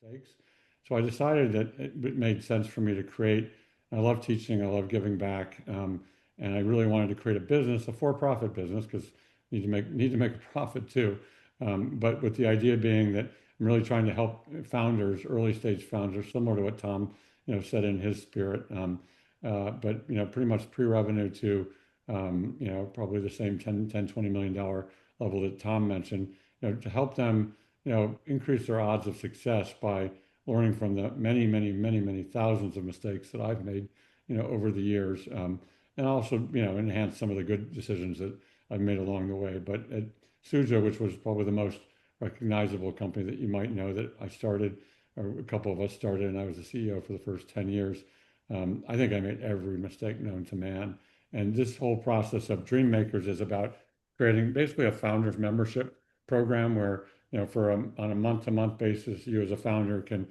mistakes. So I decided that it made sense for me to create. I love teaching. I love giving back, and I really wanted to create a business, a for-profit business, because need to make a profit too. But with the idea being that I'm really trying to help founders, early stage founders, similar to what Tom, said in his spirit. But pretty much pre-revenue to probably the same 20 million dollar level that Tom mentioned, to help them, increase their odds of success by learning from the many, many, many, many thousands of mistakes that I've made, over the years, and also, enhance some of the good decisions that I've made along the way. But at Sujo, which was probably the most recognizable company that you might know that I started, or a couple of us started, and I was the CEO for the first 10 years. I think I made every mistake known to man. And this whole process of Dream Makers is about creating basically a founders membership program where, on a month-to-month basis, you as a founder can,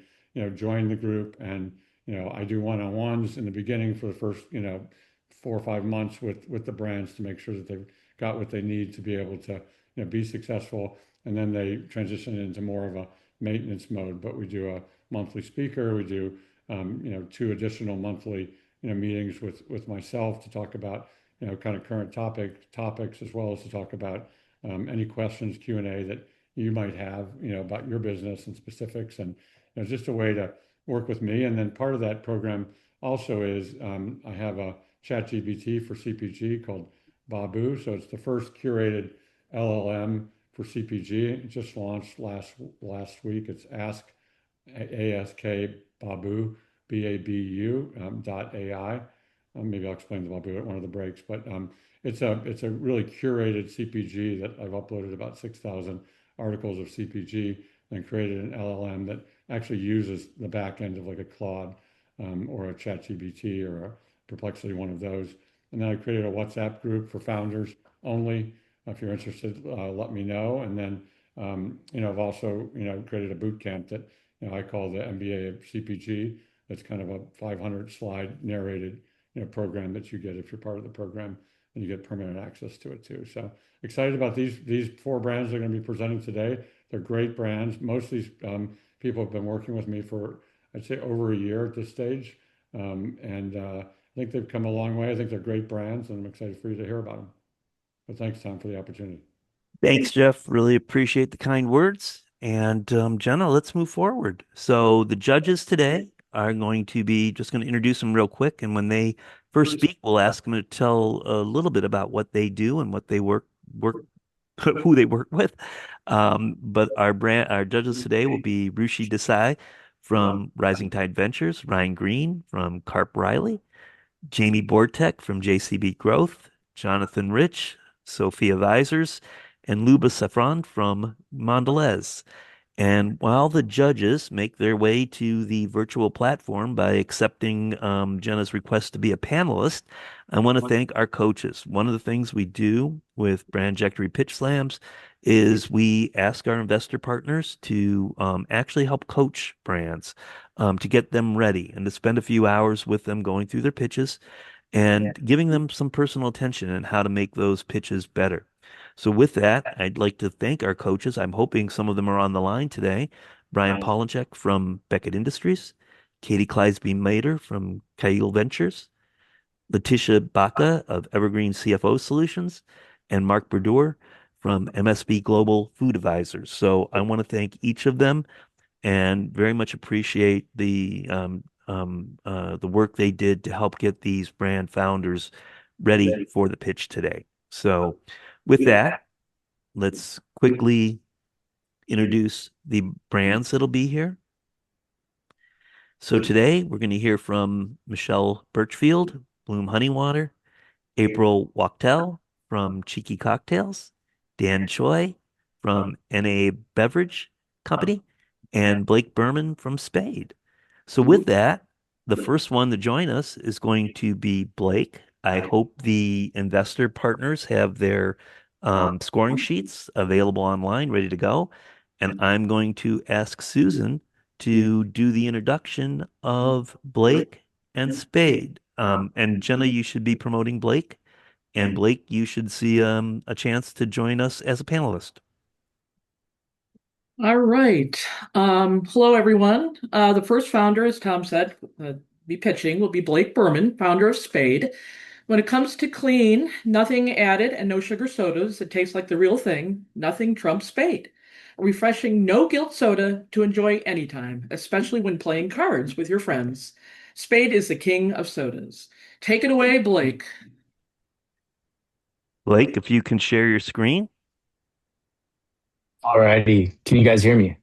join the group. And, I do one-on-ones in the beginning for the first, 4 or 5 months with the brands to make sure that they've got what they need to be able to, be successful. And then they transition into more of a maintenance mode. But we do a monthly speaker. We do, 2 additional monthly, meetings with myself to talk about, kind of current topics, as well as to talk about, any questions, Q&A that you might have, about your business and specifics, and, just a way to work with me. And then part of that program also is, I have a chat GBT for CPG called Babu. So it's the first curated LLM for CPG. It just launched last week. It's Ask Babu, BABU, .ai. Maybe I'll explain the Babu at one of the breaks, but it's a really curated CPG that I've uploaded about 6,000 articles of CPG and created an LLM that actually uses the back end of like a Claude, or a ChatGPT or a Perplexity, one of those. And then I created a WhatsApp group for founders only. If you're interested, let me know. And then, I've also, created a boot camp that, I call the MBA of CPG. That's kind of a 500 slide narrated, program that you get if you're part of the program, and you get permanent access to it too. So excited about these 4 brands that are going to be presenting today. They're great brands. Most of these, people have been working with me for, I'd say, over a year at this stage. And I think they've come a long way. I think they're great brands, and I'm excited for you to hear about them. But thanks, Tom, for the opportunity. Thanks, Jeff. Really appreciate the kind words. And Jenna, let's move forward. So the judges today are going to be just going to introduce them real quick, and when they first speak, we'll ask them to tell a little bit about what they do and what they work who they work with. But our judges today will be Rushi Desai from Rising Tide Ventures, Ryan Green from Carp Riley, Jamie Bortek from JCB Growth, Jonathan Rich, Sophia Visors, and Luba Safran from Mondelez. And while the judges make their way to the virtual platform by accepting Jenna's request to be a panelist, I want to thank our coaches. One of the things we do with Brandjectory Pitch Slams is we ask our investor partners to actually help coach brands, to get them ready and to spend a few hours with them going through their pitches and giving them some personal attention and how to make those pitches better. So with that, I'd like to thank our coaches. I'm hoping some of them are on the line today. Brian Polachek from Beckett Industries, Katie Kleisby-Mader from Kail Ventures, Letitia Baca of Evergreen CFO Solutions, and Mark Berdeur from MSB Global Food Advisors. So I want to thank each of them and very much appreciate the work they did to help get these brand founders ready for the pitch today. So with that, let's quickly introduce the brands that'll be here. So today we're going to hear from Michelle Birchfield, Bloom Honey Water, April Wachtel from Cheeky Cocktails, Dan Choi from NA Beverage Company, and Blake Berman from Spade. So with that, the first one to join us is going to be Blake. I hope the investor partners have their scoring sheets available online, ready to go. And I'm going to ask Susan to do the introduction of Blake and Spade. And Jenna, you should be promoting Blake. And Blake, you should see a chance to join us as a panelist. All right. Hello, everyone. The first founder, as Tom said, be pitching will be Blake Berman, founder of Spade. When it comes to clean, nothing added and no sugar sodas that taste like the real thing, nothing trumps Spade. A refreshing, no guilt soda to enjoy anytime, especially when playing cards with your friends. Spade is the king of sodas. Take it away, Blake. Blake, if you can share your screen, Alrighty. Can you guys hear me?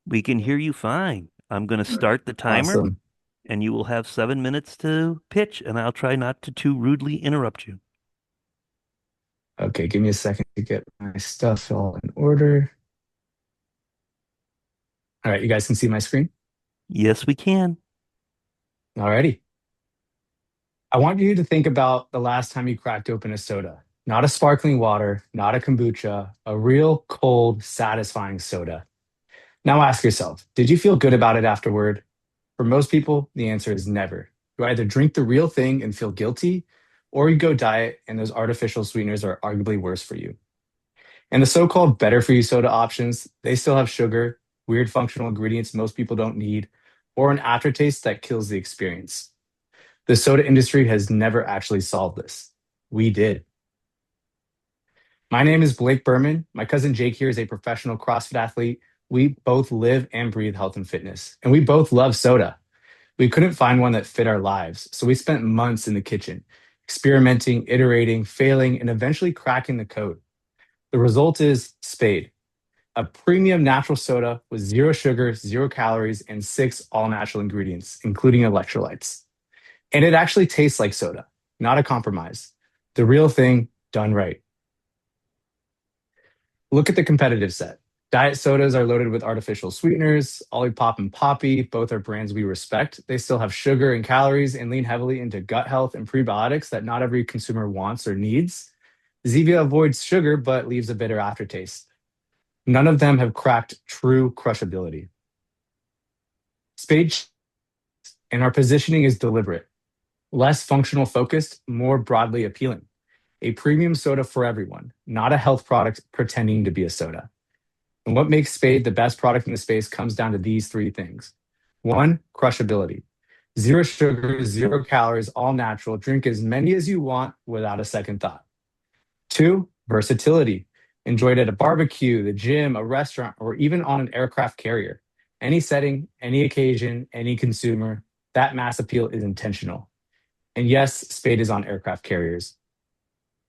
we can hear you fine. I'm going to start the timer, Awesome. and you will have 7 minutes to pitch, and I'll try not to too rudely interrupt you. Okay, give me a second to get my stuff all in order. All right, you guys can see my screen? Yes, we can. Alrighty. I want you to think about the last time you cracked open a soda. Not a sparkling water, not a kombucha, a real cold, satisfying soda. Now ask yourself, did you feel good about it afterward? For most people, the answer is never. You either drink the real thing and feel guilty, or you go diet and those artificial sweeteners are arguably worse for you. And the so-called better for you soda options, they still have sugar, weird functional ingredients most people don't need, or an aftertaste that kills the experience. The soda industry has never actually solved this. We did. My name is Blake Berman. My cousin Jake here is a professional CrossFit athlete. We both live and breathe health and fitness, and we both love soda. We couldn't find one that fit our lives, so we spent months in the kitchen, experimenting, iterating, failing, and eventually cracking the code. The result is Spade, a premium natural soda with zero sugar, 0 calories, and 6 all natural ingredients, including electrolytes. And it actually tastes like soda, not a compromise. The real thing done right. Look at the competitive set. Diet sodas are loaded with artificial sweeteners. Olipop and Poppy, both are brands we respect. They still have sugar and calories and lean heavily into gut health and prebiotics that not every consumer wants or needs. Zevia avoids sugar but leaves a bitter aftertaste. None of them have cracked true crushability. Spade and our positioning is deliberate, less functional focused, more broadly appealing. A premium soda for everyone, not a health product pretending to be a soda. And what makes Spade the best product in the space comes down to these three things. One, crushability. Zero sugar, 0 calories, all natural. Drink as many as you want without a second thought. Two, versatility. Enjoyed at a barbecue, the gym, a restaurant, or even on an aircraft carrier. Any setting, any occasion, any consumer, that mass appeal is intentional. And yes, Spade is on aircraft carriers.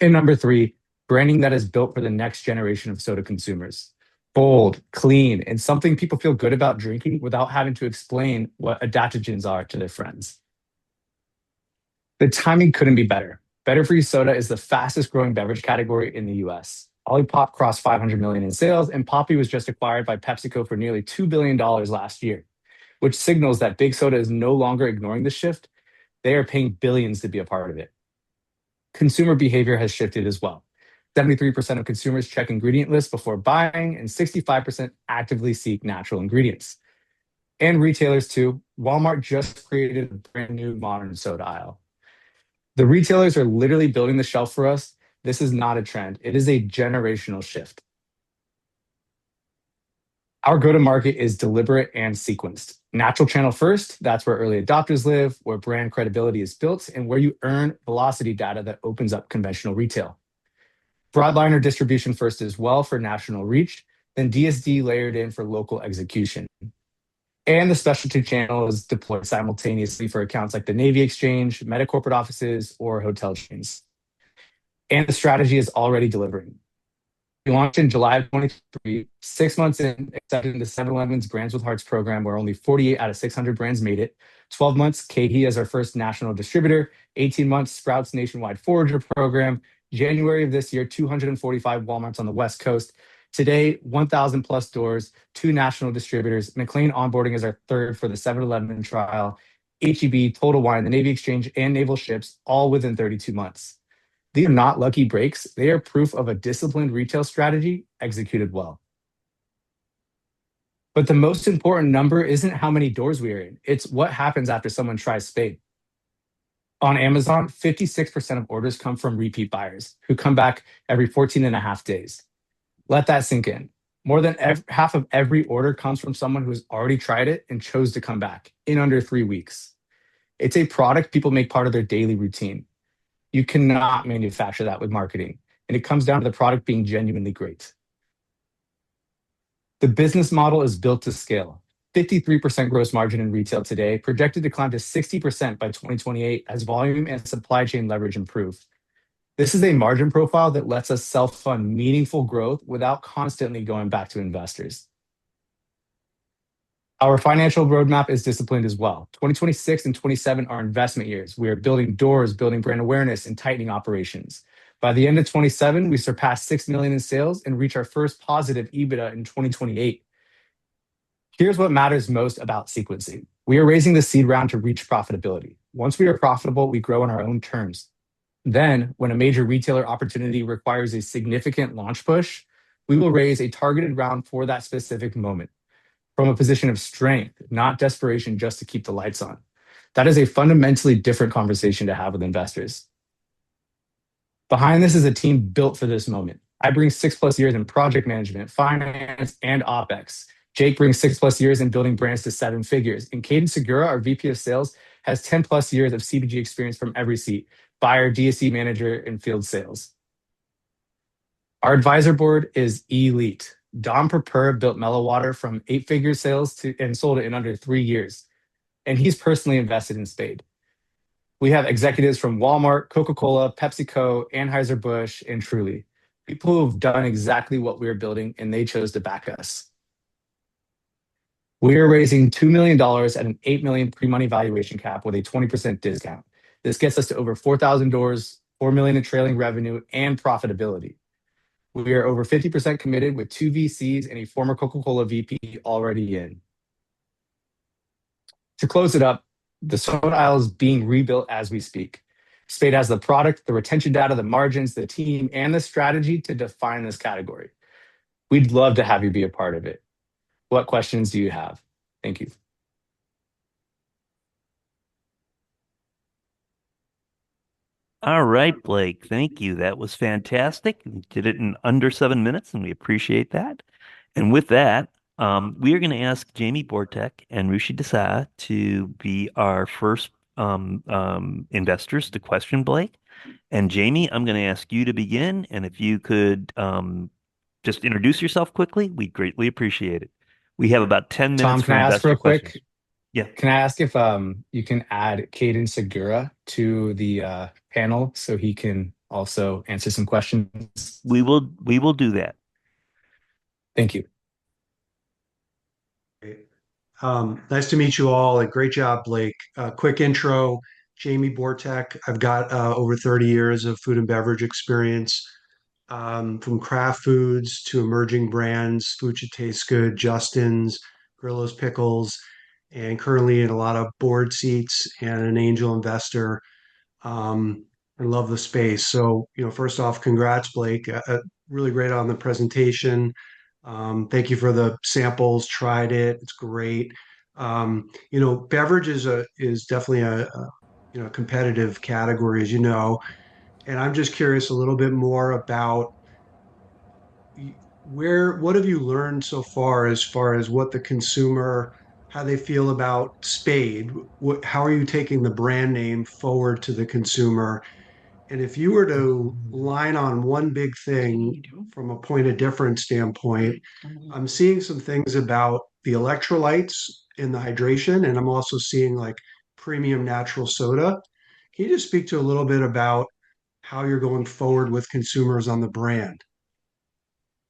And number three, branding that is built for the next generation of soda consumers. Bold, clean, and something people feel good about drinking without having to explain what adaptogens are to their friends. The timing couldn't be better. Better for you soda is the fastest growing beverage category in the US. Olipop crossed 500 million in sales, and Poppy was just acquired by PepsiCo for nearly $2 billion last year, which signals that big soda is no longer ignoring the shift. They are paying billions to be a part of it. Consumer behavior has shifted as well. 73% of consumers check ingredient lists before buying, and 65% actively seek natural ingredients. And retailers too. Walmart just created a brand new modern soda aisle. The retailers are literally building the shelf for us. This is not a trend, it is a generational shift. Our go to market is deliberate and sequenced. Natural channel first, that's where early adopters live, where brand credibility is built, and where you earn velocity data that opens up conventional retail. Broadliner distribution first as well for national reach, then DSD layered in for local execution. And the specialty channel is deployed simultaneously for accounts like the Navy Exchange, meta corporate offices, or hotel chains. And the strategy is already delivering. We launched in July of 23, 6 months in, accepted the 7-Eleven's Brands with Hearts program, where only 48 out of 600 brands made it. 12 months, KeHE as our first national distributor. 18 months, Sprouts nationwide forager program. January of this year, 245 Walmarts on the West Coast. Today, 1,000 plus doors, 2 national distributors. McLean onboarding is our third for the 7-Eleven trial. HEB, Total Wine, the Navy Exchange, and Naval Ships, all within 32 months. These are not lucky breaks. They are proof of a disciplined retail strategy executed well. But the most important number isn't how many doors we are in. It's what happens after someone tries Spade. On Amazon, 56% of orders come from repeat buyers who come back every 14 and a half days. Let that sink in. More than half of every order comes from someone who has already tried it and chose to come back in under 3 weeks. It's a product people make part of their daily routine. You cannot manufacture that with marketing, and it comes down to the product being genuinely great. The business model is built to scale. 53% gross margin in retail today, projected to climb to 60% by 2028 as volume and supply chain leverage improve. This is a margin profile that lets us self-fund meaningful growth without constantly going back to investors. Our financial roadmap is disciplined as well. 2026 and 27 are investment years. We are building doors, building brand awareness, and tightening operations. By the end of 27, we surpass 6 million in sales and reach our first positive EBITDA in 2028. Here's what matters most about sequencing. We are raising the seed round to reach profitability. Once we are profitable, we grow on our own terms. Then, when a major retailer opportunity requires a significant launch push, we will raise a targeted round for that specific moment from a position of strength, not desperation just to keep the lights on. That is a fundamentally different conversation to have with investors. Behind this is a team built for this moment. I bring 6+ years in project management, finance, and OpEx. Jake brings 6+ years in building brands to 7 figures. And Caden Segura, our VP of sales, has 10+ years of CPG experience from every seat: buyer, DSC manager, and field sales. Our advisor board is elite. Dom Perper built Mellow Water from 8-figure sales and sold it in under 3 years. And he's personally invested in Spade. We have executives from Walmart, Coca-Cola, PepsiCo, Anheuser-Busch, and Truly. People who have done exactly what we're building, and they chose to back us. We are raising $2 million at an $8 million pre-money valuation cap with a 20% discount. This gets us to over 4,000 doors, $4 million in trailing revenue, and profitability. We are over 50% committed with 2 VCs and a former Coca-Cola VP already in. To close it up, the soda aisle is being rebuilt as we speak. Spade has the product, the retention data, the margins, the team, and the strategy to define this category. We'd love to have you be a part of it. What questions do you have? Thank you. All right, Blake, thank you. That was fantastic. You did it in under 7 minutes, and we appreciate that. And with that, we are going to ask Jamie Bortek and Rushi Desai to be our first investors to question Blake. And Jamie, I'm going to ask you to begin. And if you could just introduce yourself quickly, we'd greatly appreciate it. We have about 10 minutes Tom, for can I ask investor real quick? questions. Yeah. Can I ask if you can add Caden Segura to the panel so he can also answer some questions? We will do that. Thank you. Great. Nice to meet you all. And great job, Blake. Quick intro, Jamie Bortek. I've got over 30 years of food and beverage experience, from craft foods to emerging brands, Food Should Taste Good, Justin's, Grillo's Pickles, and currently in a lot of board seats and an angel investor. I love the space. So, first off, congrats, Blake. Really great on the presentation. Thank you for the samples. Tried it. It's great. Beverage is definitely a competitive category, as you know. And I'm just curious a little bit more about what have you learned so far as what the consumer, how they feel about Spade? How are you taking the brand name forward to the consumer? And if you were to line on one big thing from a point of difference standpoint, I'm seeing some things about the electrolytes in the hydration, and I'm also seeing like premium natural soda. Can you just speak to a little bit about how you're going forward with consumers on the brand?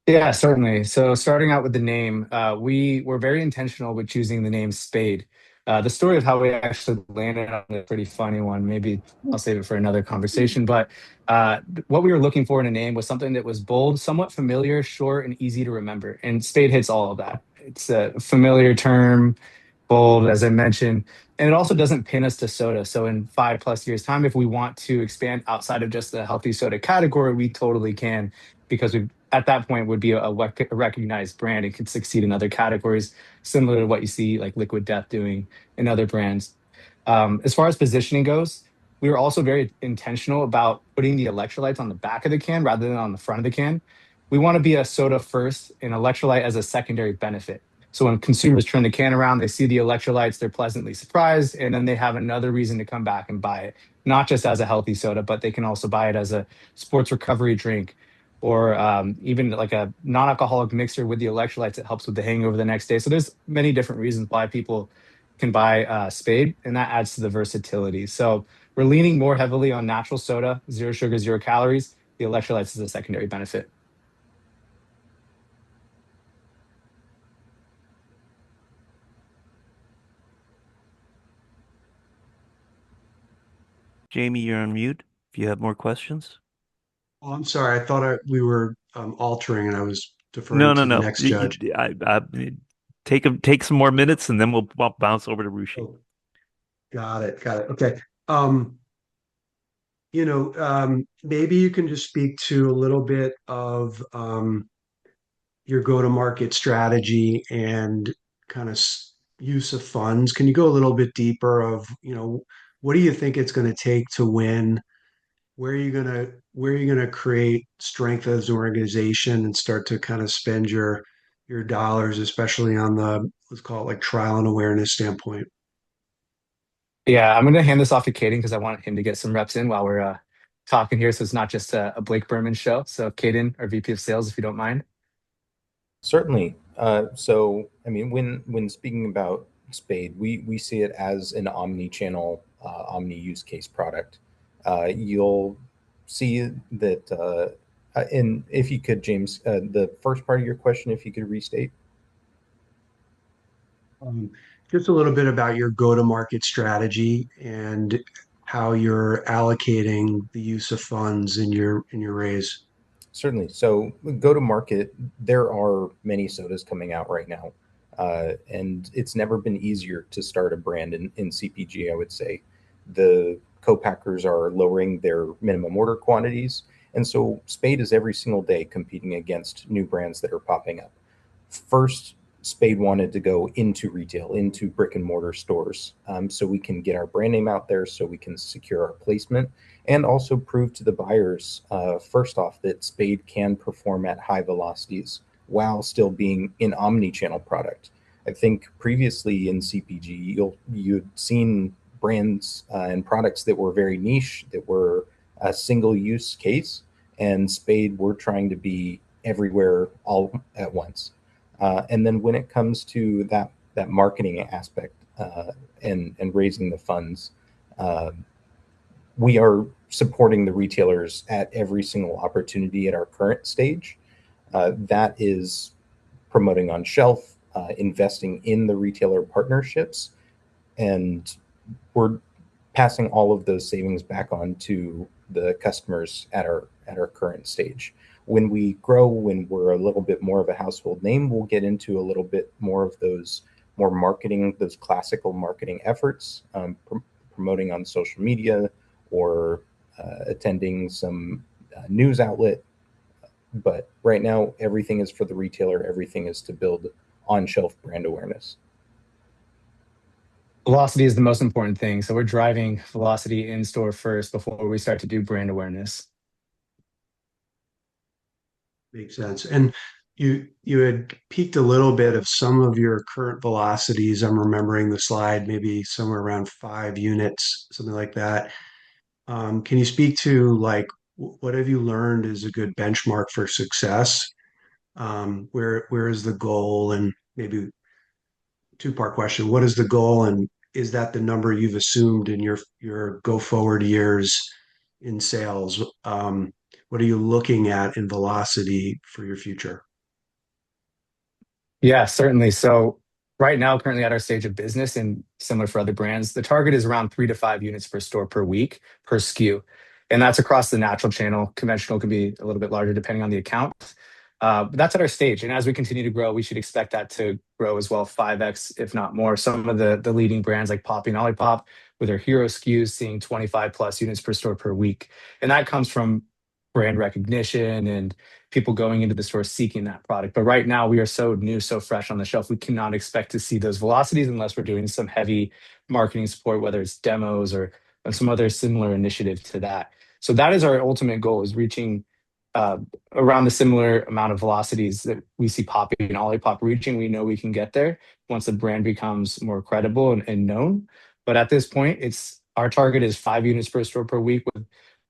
Yeah, certainly. So starting out with the name, we were very intentional with choosing the name Spade. The story of how we actually landed on a pretty funny one. Maybe I'll save it for another conversation. But what we were looking for in a name was something that was bold, somewhat familiar, short, and easy to remember. And Spade hits all of that. It's a familiar term, bold, as I mentioned, and it also doesn't pin us to soda. So in 5+ years' time, if we want to expand outside of just the healthy soda category, we totally can, because we at that point would be a recognized brand and could succeed in other categories, similar to what you see like Liquid Death doing in other brands. As far as positioning goes, we were also very intentional about putting the electrolytes on the back of the can rather than on the front of the can. We want to be a soda first and electrolyte as a secondary benefit. So when consumers turn the can around, they see the electrolytes, they're pleasantly surprised, and then they have another reason to come back and buy it, not just as a healthy soda, but they can also buy it as a sports recovery drink or even like a non-alcoholic mixer with the electrolytes that helps with the hangover the next day. So there's many different reasons why people can buy Spade, and that adds to the versatility. So we're leaning more heavily on natural soda, zero sugar, zero calories. The electrolytes is a secondary benefit. Jamie, you're on mute. If you have more questions. Oh, I'm sorry. I thought we were altering and I was No, deferring no, to the no. next judge. Take some more minutes, and then we'll bounce over to Rushi. Oh, got it. Got it. Okay. Maybe you can just speak to a little bit of your go-to-market strategy and kind of use of funds. Can you go a little bit deeper of, what do you think it's going to take to win? Where are you gonna create strength as an organization and start to kind of spend your dollars, especially on the, let's call it like trial and awareness standpoint? Yeah, I'm going to hand this off to Caden because I want him to get some reps in while we're talking here. So it's not just a Blake Berman show. So Caden, our VP of Sales, if you don't mind. Certainly. So, I mean, when speaking about Spade, we see it as an omni-channel, omni-use case product. You'll see that, and if you could, James, the first part of your question, if you could restate. Um, just a little bit about your go-to-market strategy and how you're allocating the use of funds in your raise. Certainly. So, go to market, there are many sodas coming out right now. And it's never been easier to start a brand in CPG, I would say. The co-packers are lowering their minimum order quantities. And so, Spade is every single day competing against new brands that are popping up. First, Spade wanted to go into retail, into brick and mortar stores, so we can get our brand name out there, so we can secure our placement, and also prove to the buyers, first off, that Spade can perform at high velocities while still being an omni-channel product. I think previously in CPG, you'd seen brands and products that were very niche, that were a single use case, and Spade were trying to be everywhere all at once. And then when it comes to that marketing aspect and raising the funds, uh, we are supporting the retailers at every single opportunity at our current stage. That is promoting on shelf, investing in the retailer partnerships, and we're passing all of those savings back on to the customers at our current stage. When we grow, when we're a little bit more of a household name, we'll get into a little bit more of those more marketing, those classical marketing efforts, promoting on social media or attending some news outlet. But right now, everything is for the retailer. Everything is to build on-shelf brand awareness. Velocity is the most important thing. So we're driving velocity in store first before we start to do brand awareness. Makes sense. And you had peaked a little bit of some of your current velocities. I'm remembering the slide, maybe somewhere around 5 units, something like that. Can you speak to like what have you learned is a good benchmark for success? Where is the goal? And maybe two-part question. What is the goal, and is that the number you've assumed in your go forward years in sales? What are you looking at in velocity for your future? Yeah, certainly. So right now, currently at our stage of business and similar for other brands, the target is around 3 to 5 units per store per week per SKU. And that's across the natural channel. Conventional can be a little bit larger depending on the account. But that's at our stage. And as we continue to grow, we should expect that to grow as well, 5x, if not more. Some of the leading brands like Poppy and Olipop with their hero SKUs seeing 25 plus units per store per week. And that comes from brand recognition and people going into the store seeking that product. But right now, we are so new, so fresh on the shelf, we cannot expect to see those velocities unless we're doing some heavy marketing support, whether it's demos or some other similar initiative to that. So that is our ultimate goal: is reaching uh, around the similar amount of velocities that we see Poppy and Olipop reaching. We know we can get there once the brand becomes more credible and known. But at this point, it's our target is 5 units per store per week with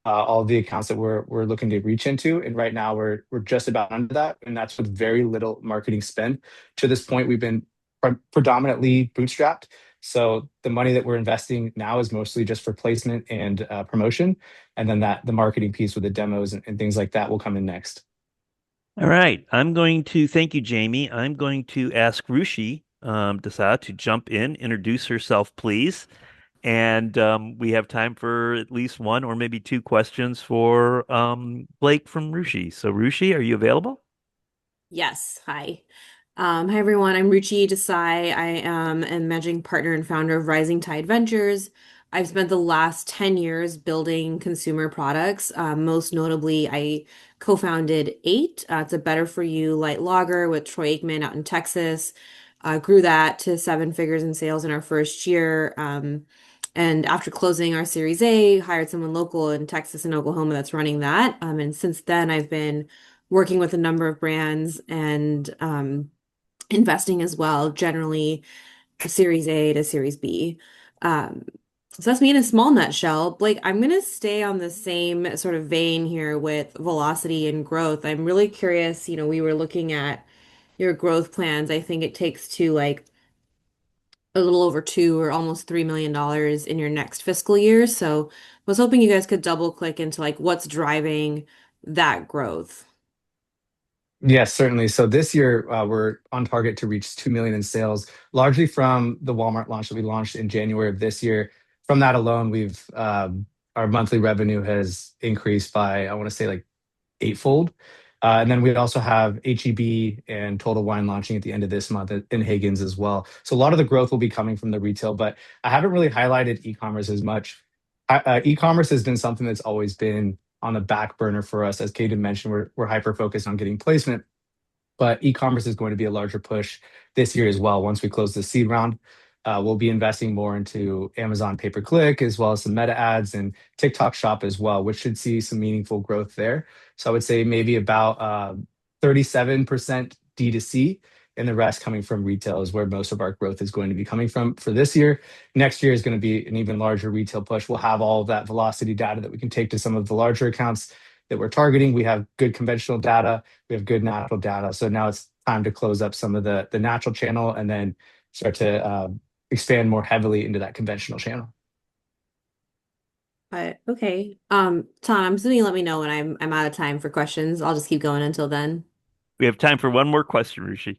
all the accounts that we're looking to reach into. And right now we're just about under that, and that's with very little marketing spend. To this point, we've been predominantly bootstrapped. So the money that we're investing now is mostly just for placement and promotion, and then that the marketing piece with the demos and things like that will come in next. All right. I'm going to thank you, Jamie. I'm going to ask Rushi Dasa to jump in, introduce herself, please. And we have time for at least one or maybe two questions for Blake from Rushi. So, Rushi, are you available? Yes. Hi. Hi everyone. I'm Ruchi Desai. I am a managing partner and founder of Rising Tide Ventures. I've spent the last 10 years building consumer products. Most notably, I co-founded Eight. It's a better for you light lager with Troy Aikman out in Texas. Grew that to seven figures in sales in our first year. And after closing our Series A, hired someone local in Texas and Oklahoma that's running that. And since then, I've been working with a number of brands and investing as well, generally Series A to Series B. Um, so that's me in a small nutshell. Blake, I'm going to stay on the same sort of vein here with velocity and growth. I'm really curious, we were looking at your growth plans. I think it takes to like a little over two or almost $3 million in your next fiscal year. So I was hoping you guys could double click into like what's driving that growth. Yes, certainly. So this year, we're on target to reach 2 million in sales, largely from the Walmart launch that we launched in January of this year. From that alone, we've our monthly revenue has increased by, I want to say, like eightfold. And then we also have HEB and Total Wine launching at the end of this month in Higgins as well. So a lot of the growth will be coming from the retail, but I haven't really highlighted e-commerce as much. E-commerce has been something that's always been on the back burner for us. As Kaden mentioned, we're hyper focused on getting placement, but e-commerce is going to be a larger push this year as well. Once we close the seed round, we'll be investing more into Amazon pay-per-click as well as some meta ads and TikTok Shop as well, which should see some meaningful growth there. So I would say maybe about 37% D2C, and the rest coming from retail is where most of our growth is going to be coming from for this year. Next year is going to be an even larger retail push. We'll have all of that velocity data that we can take to some of the larger accounts that we're targeting. We have good conventional data, we have good natural data. So now it's time to close up some of the natural channel and then start to expand more heavily into that conventional channel. But okay. Tom, I'm assuming you let me know when I'm out of time for questions. I'll just keep going until then. We have time for one more question, Rushi.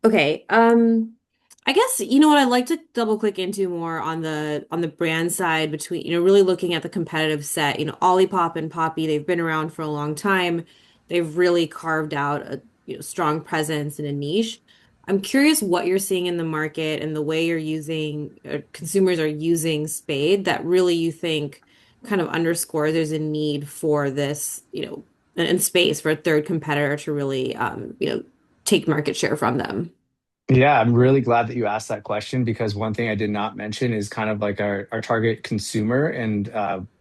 Okay. I guess you know what I'd like to double click into more on the brand side between, really looking at the competitive set. Olipop and Poppy, they've been around for a long time. They've really carved out a strong presence in a niche. I'm curious what you're seeing in the market and the way you're using consumers are using Spade that really you think kind of underscore there's a need for this, and space for a third competitor to really take market share from them. Yeah, I'm really glad that you asked that question because one thing I did not mention is kind of like our target consumer and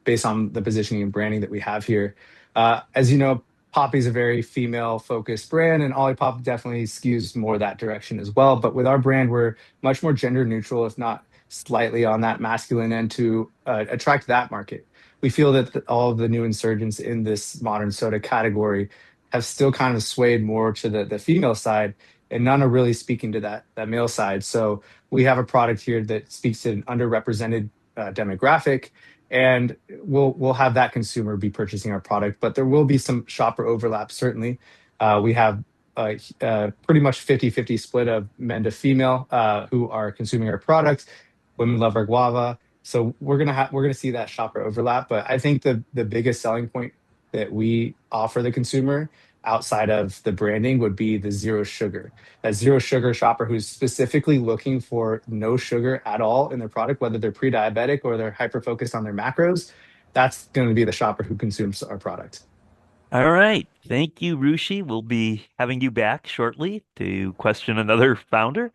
based on the positioning and branding that we have here. As you know, Poppy's a very female focused brand and Olipop definitely skews more that direction as well. But with our brand, we're much more gender neutral, if not slightly on that masculine end to attract that market. We feel that all of the new insurgents in this modern soda category have still kind of swayed more to the female side and none are really speaking to that male side. So we have a product here that speaks to an underrepresented demographic, and we'll have that consumer be purchasing our product. But there will be some shopper overlap. Certainly, we have pretty much 50-50 split of men to female who are consuming our product. Women love our guava, so we're gonna see that shopper overlap. But I think the biggest selling point that we offer the consumer outside of the branding would be the zero sugar. That zero sugar shopper who's specifically looking for no sugar at all in their product, whether they're pre-diabetic or they're hyper focused on their macros, that's going to be the shopper who consumes our product. All right. Thank you, Rushi. We'll be having you back shortly to question another founder.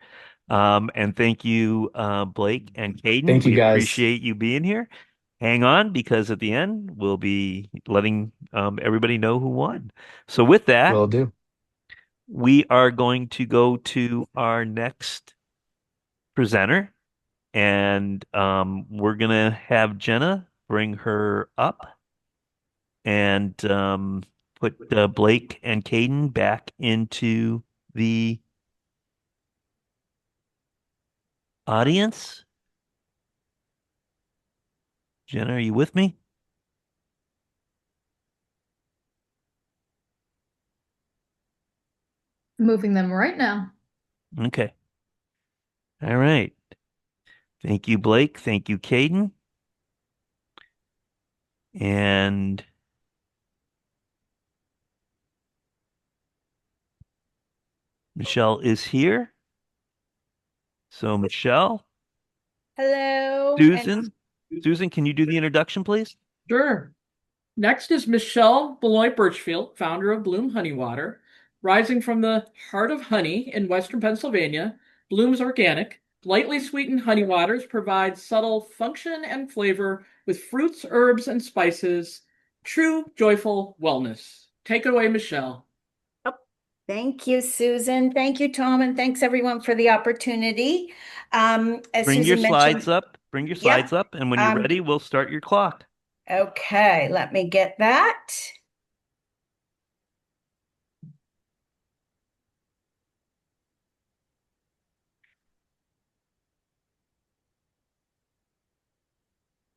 And thank you, Blake and Caden. Thank you We guys. appreciate you being here. hang on because at the end we'll be letting everybody know who won. So with that, Will do. we are going to go to our next presenter, and we're gonna have Jenna bring her up and put Blake and Caden back into the audience. Jenna, are you with me? Moving them right now. Okay. All right. Thank you, Blake. Thank you, Caden. And Michelle is here. So Michelle, Hello. Susan, can you do the introduction, please? Sure. Next is Michelle Beloit Birchfield, founder of Bloom Honey Water. Rising from the heart of honey in western Pennsylvania, Bloom's organic, lightly sweetened honey waters provide subtle function and flavor with fruits, herbs, and spices. True, joyful wellness. Take it away, Michelle. Oh, thank you, Susan. Thank you, Tom, and thanks everyone for the opportunity. As Bring your Susan slides mentioned, up. Bring your slides up, and when you're ready, we'll start your clock. okay, let me get that.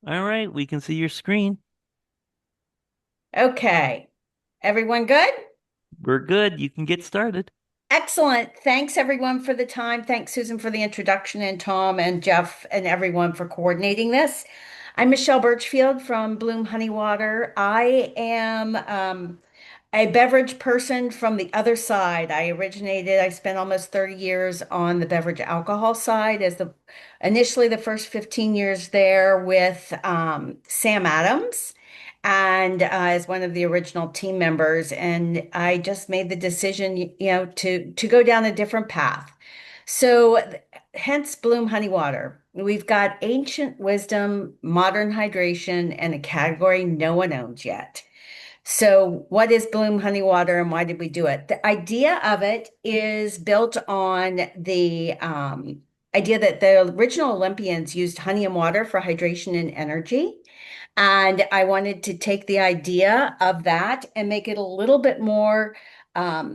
All right, we can see your screen. Okay, everyone good? We're good. You can get started. Excellent. Thanks everyone for the time. Thanks, Susan, for the introduction, and Tom and Jeff and everyone for coordinating this. I'm Michelle Birchfield from Bloom Honey Water. I am a beverage person from the other side. I spent almost 30 years on the beverage alcohol side as initially the first 15 years there with Sam Adams and as one of the original team members. And I just made the decision, to go down a different path. So hence Bloom Honey Water. We've got ancient wisdom, modern hydration, and a category no one owns yet. So, what is Bloom Honey Water and why did we do it? The idea of it is built on the idea that the original Olympians used honey and water for hydration and energy. And I wanted to take the idea of that and make it a little bit more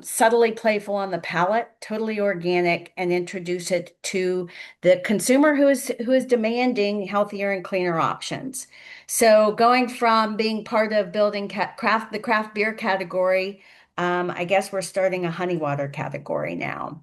subtly playful on the palate, totally organic, and introduce it to the consumer who is demanding healthier and cleaner options. So going from being part of building the craft beer category, I guess we're starting a honey water category now.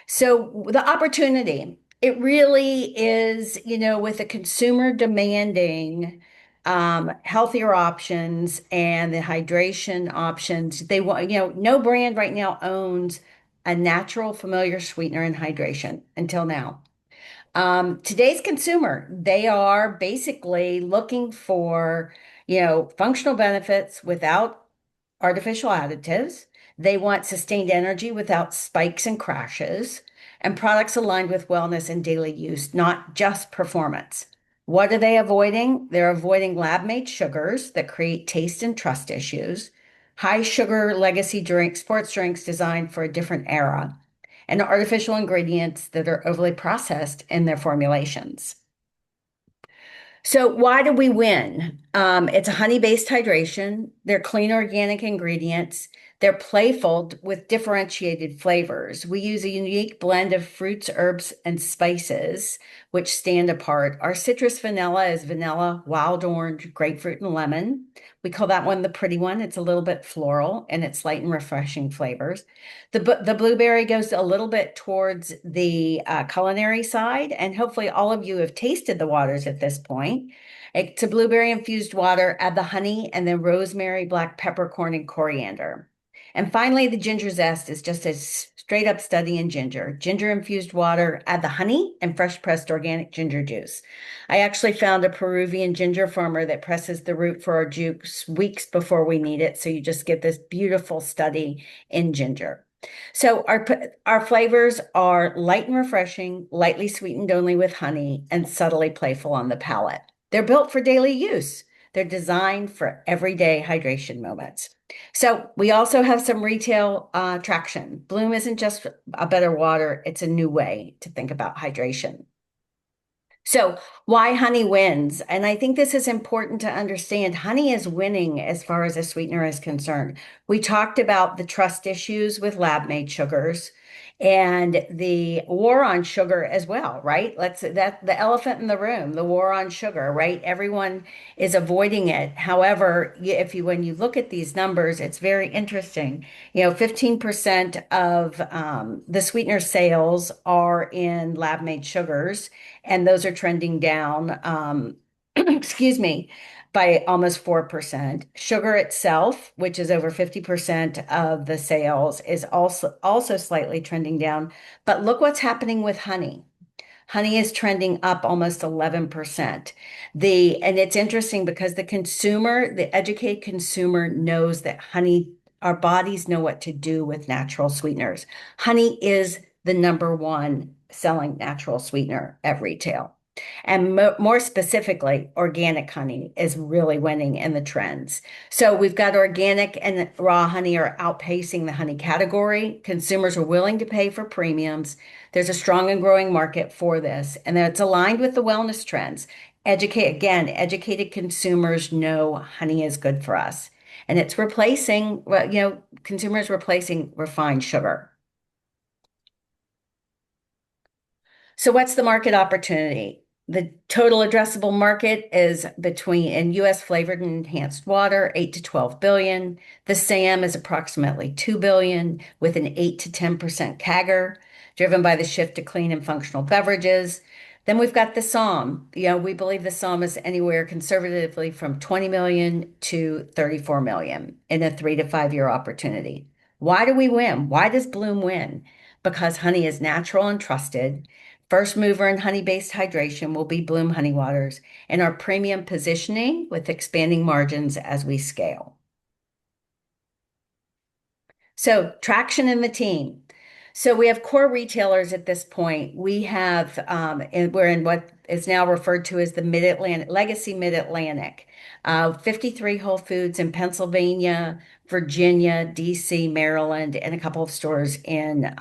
So the opportunity, it really is, with the consumer demanding healthier options and the hydration options, they want, no brand right now owns a natural familiar sweetener in hydration until now. Today's consumer, they are basically looking for, functional benefits without artificial additives. They want sustained energy without spikes and crashes, and products aligned with wellness and daily use, not just performance. What are they avoiding? They're avoiding lab-made sugars that create taste and trust issues, high sugar legacy drinks, sports drinks designed for a different era, and artificial ingredients that are overly processed in their formulations. So why do we win? It's a honey-based hydration. They're clean organic ingredients. They're playful with differentiated flavors. We use a unique blend of fruits, herbs, and spices, which stand apart. Our citrus vanilla is vanilla, wild orange, grapefruit, and lemon. We call that one the pretty one. It's a little bit floral and it's light and refreshing flavors. The blueberry goes a little bit towards the culinary side, and hopefully all of you have tasted the waters at this point. It's a blueberry infused water, add the honey and then rosemary, black peppercorn, and coriander. And finally, the ginger zest is just a straight up study in ginger. Ginger infused water, add the honey and fresh pressed organic ginger juice. I actually found a Peruvian ginger farmer that presses the root for our juice weeks before we need it. So you just get this beautiful study in ginger. So our flavors are light and refreshing, lightly sweetened only with honey, and subtly playful on the palate. They're built for daily use. They're designed for everyday hydration moments. So we also have some retail traction. Bloom isn't just a better water, it's a new way to think about hydration. So, why honey wins? And I think this is important to understand. Honey is winning as far as a sweetener is concerned. We talked about the trust issues with lab made sugars and the war on sugar as well, right? That the elephant in the room, the war on sugar, right? Everyone is avoiding it. However, if you when you look at these numbers, it's very interesting. 15% of the sweetener sales are in lab made sugars, and those are trending down, excuse me, by almost 4%. Sugar itself, which is over 50% of the sales, is also slightly trending down. But look what's happening with honey. Honey is trending up almost 11%. And it's interesting because the educated consumer knows that honey, our bodies know what to do with natural sweeteners. Honey is the number one selling natural sweetener at retail. And more specifically, organic honey is really winning in the trends. So we've got organic and raw honey are outpacing the honey category. Consumers are willing to pay for premiums. There's a strong and growing market for this, and it's aligned with the wellness trends. Educated consumers know honey is good for us, and it's replacing, consumers replacing refined sugar. So what's the market opportunity? The total addressable market is in US flavored and enhanced water, 8 to 12 billion. The SAM is approximately 2 billion with an 8 to 10% CAGR, driven by the shift to clean and functional beverages. Then we've got the SOM. We believe the SOM is anywhere conservatively from 20 million to 34 million in a 3 to 5 year opportunity. Why do we win? Why does Bloom win? Because honey is natural and trusted. First mover in honey-based hydration will be Bloom Honey Waters, and our premium positioning with expanding margins as we scale. So traction in the team. So we have core retailers at this point. We have, we're in what is now referred to as the Mid-Atlantic, Legacy Mid-Atlantic. 53 Whole Foods in Pennsylvania, Virginia, DC, Maryland, and a couple of stores in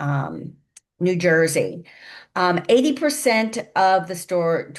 New Jersey. 80% of the stores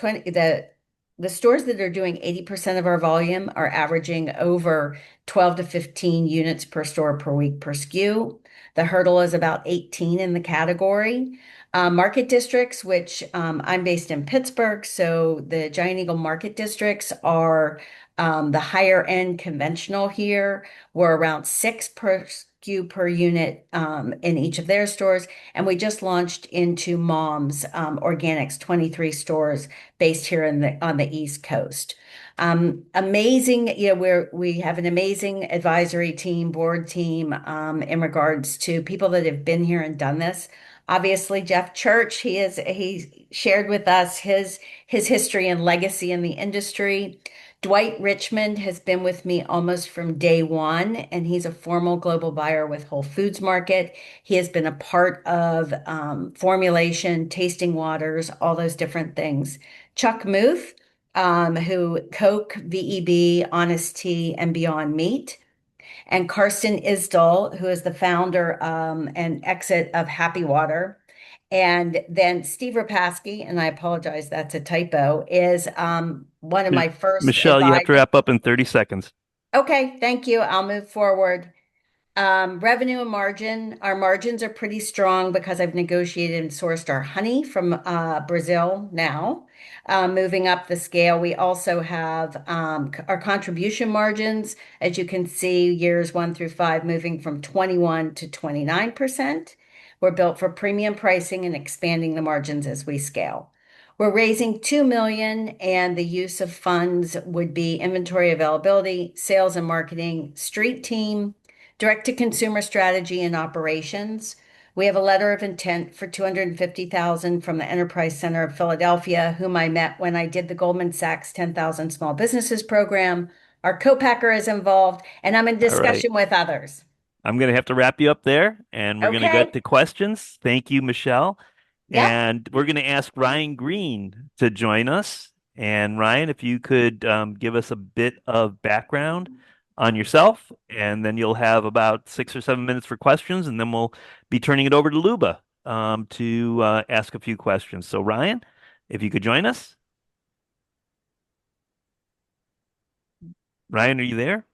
that are doing 80% of our volume are averaging over 12 to 15 units per store per week per SKU. The hurdle is about 18 in the category. Market districts, which I'm based in Pittsburgh, so the Giant Eagle market districts are the higher end conventional here. We're around 6 per SKU per unit in each of their stores. And we just launched into Mom's Organics, 23 stores based here on the East Coast. Amazing, we have an amazing advisory team, board team in regards to people that have been here and done this. Obviously, Jeff Church, he shared with us his history and legacy in the industry. Dwight Richmond has been with me almost from day one, and he's a formal global buyer with Whole Foods Market. He has been a part of formulation, tasting waters, all those different things. Chuck Muth, who Coke, VEB, Honest Tea, and Beyond Meat. And Karsten Isdal, who is the founder and exit of Happy Water. And then Steve Rapaski, and I apologize, that's a typo, is one of my first Michelle, you have to wrap up in 30 seconds. Okay, thank you. I'll move forward. Revenue and margin. Our margins are pretty strong because I've negotiated and sourced our honey from Brazil now. Moving up the scale, we also have our contribution margins, as you can see, years 1 through 5 moving from 21 to 29%. We're built for premium pricing and expanding the margins as we scale. We're raising 2 million, and the use of funds would be inventory availability, sales and marketing, street team, direct-to-consumer strategy and operations. We have a letter of intent for 250,000 from the Enterprise Center of Philadelphia, whom I met when I did the Goldman Sachs 10,000 Small Businesses program. Our co-packer is involved, and I'm in discussion with others. I'm going to have to wrap you up there, and we're going to get to questions. Thank you, Michelle. Yep. And we're going to ask Ryan Green to join us. And Ryan, if you could give us a bit of background on yourself, and then you'll have about 6 or 7 minutes for questions, and then we'll be turning it over to Luba to ask a few questions. So, Ryan, if you could join us. Ryan, are you there?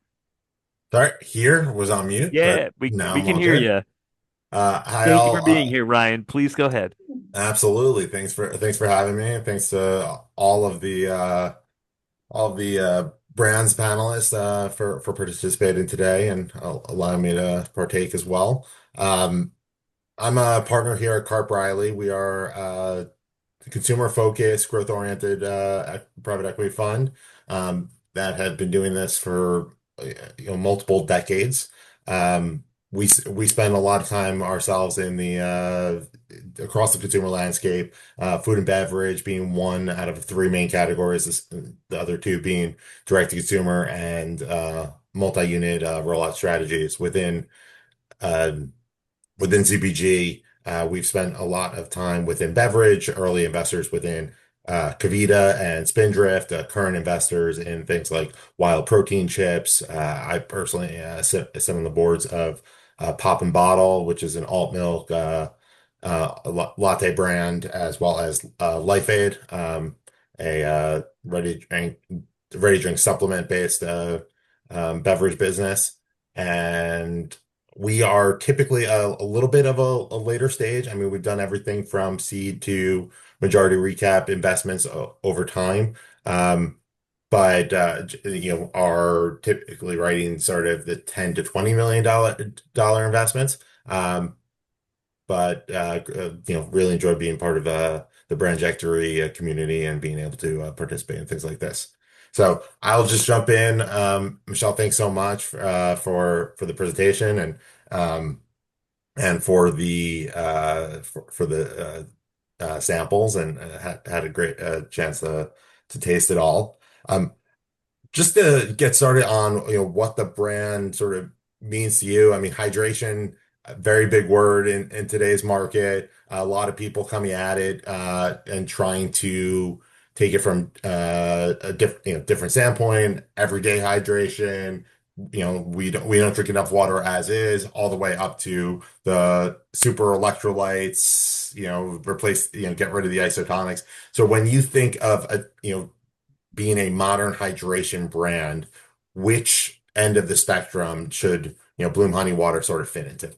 Sorry, here was on mute, but Yeah, now we I'm can all hear good. you. Hi Thank you for all. being here, Ryan. Please go ahead. Absolutely. Thanks for having me. And thanks to all of the brands panelists for participating today and allowing me to partake as well. Um, I'm a partner here at Carp Riley. We are consumer focused, growth oriented private equity fund that have been doing this for multiple decades. We spend a lot of time ourselves in the across the consumer landscape, food and beverage being one out of three main categories, the other two being direct to consumer and multi-unit rollout strategies uh, within CPG. We've spent a lot of time within beverage, early investors within Kavita and Spindrift, current investors in things like Wild Protein Chips. I personally sit on the boards of Pop and Bottle, which is an alt milk latte brand, as well as Life Aid, a ready drink supplement based beverage business. And we are typically a little bit of a later stage. I mean, we've done everything from seed to majority recap investments over time. But are typically writing sort of the 10 to $20 million investments. But really enjoy being part of the Brandjectory community and being able to participate in things like this. So I'll just jump in. Michelle, thanks so much for the presentation and for the samples, and had a great chance to taste it all. Just to get started on what the brand sort of means to you. I mean, hydration, a very big word in today's market. A lot of people coming at it and trying to take it from a different standpoint. Everyday hydration. We don't drink enough water as is, all the way up to the super electrolytes. Replace, get rid of the isotonics. So when you think of being a modern hydration brand, which end of the spectrum should, Bloom Honey Water sort of fit into?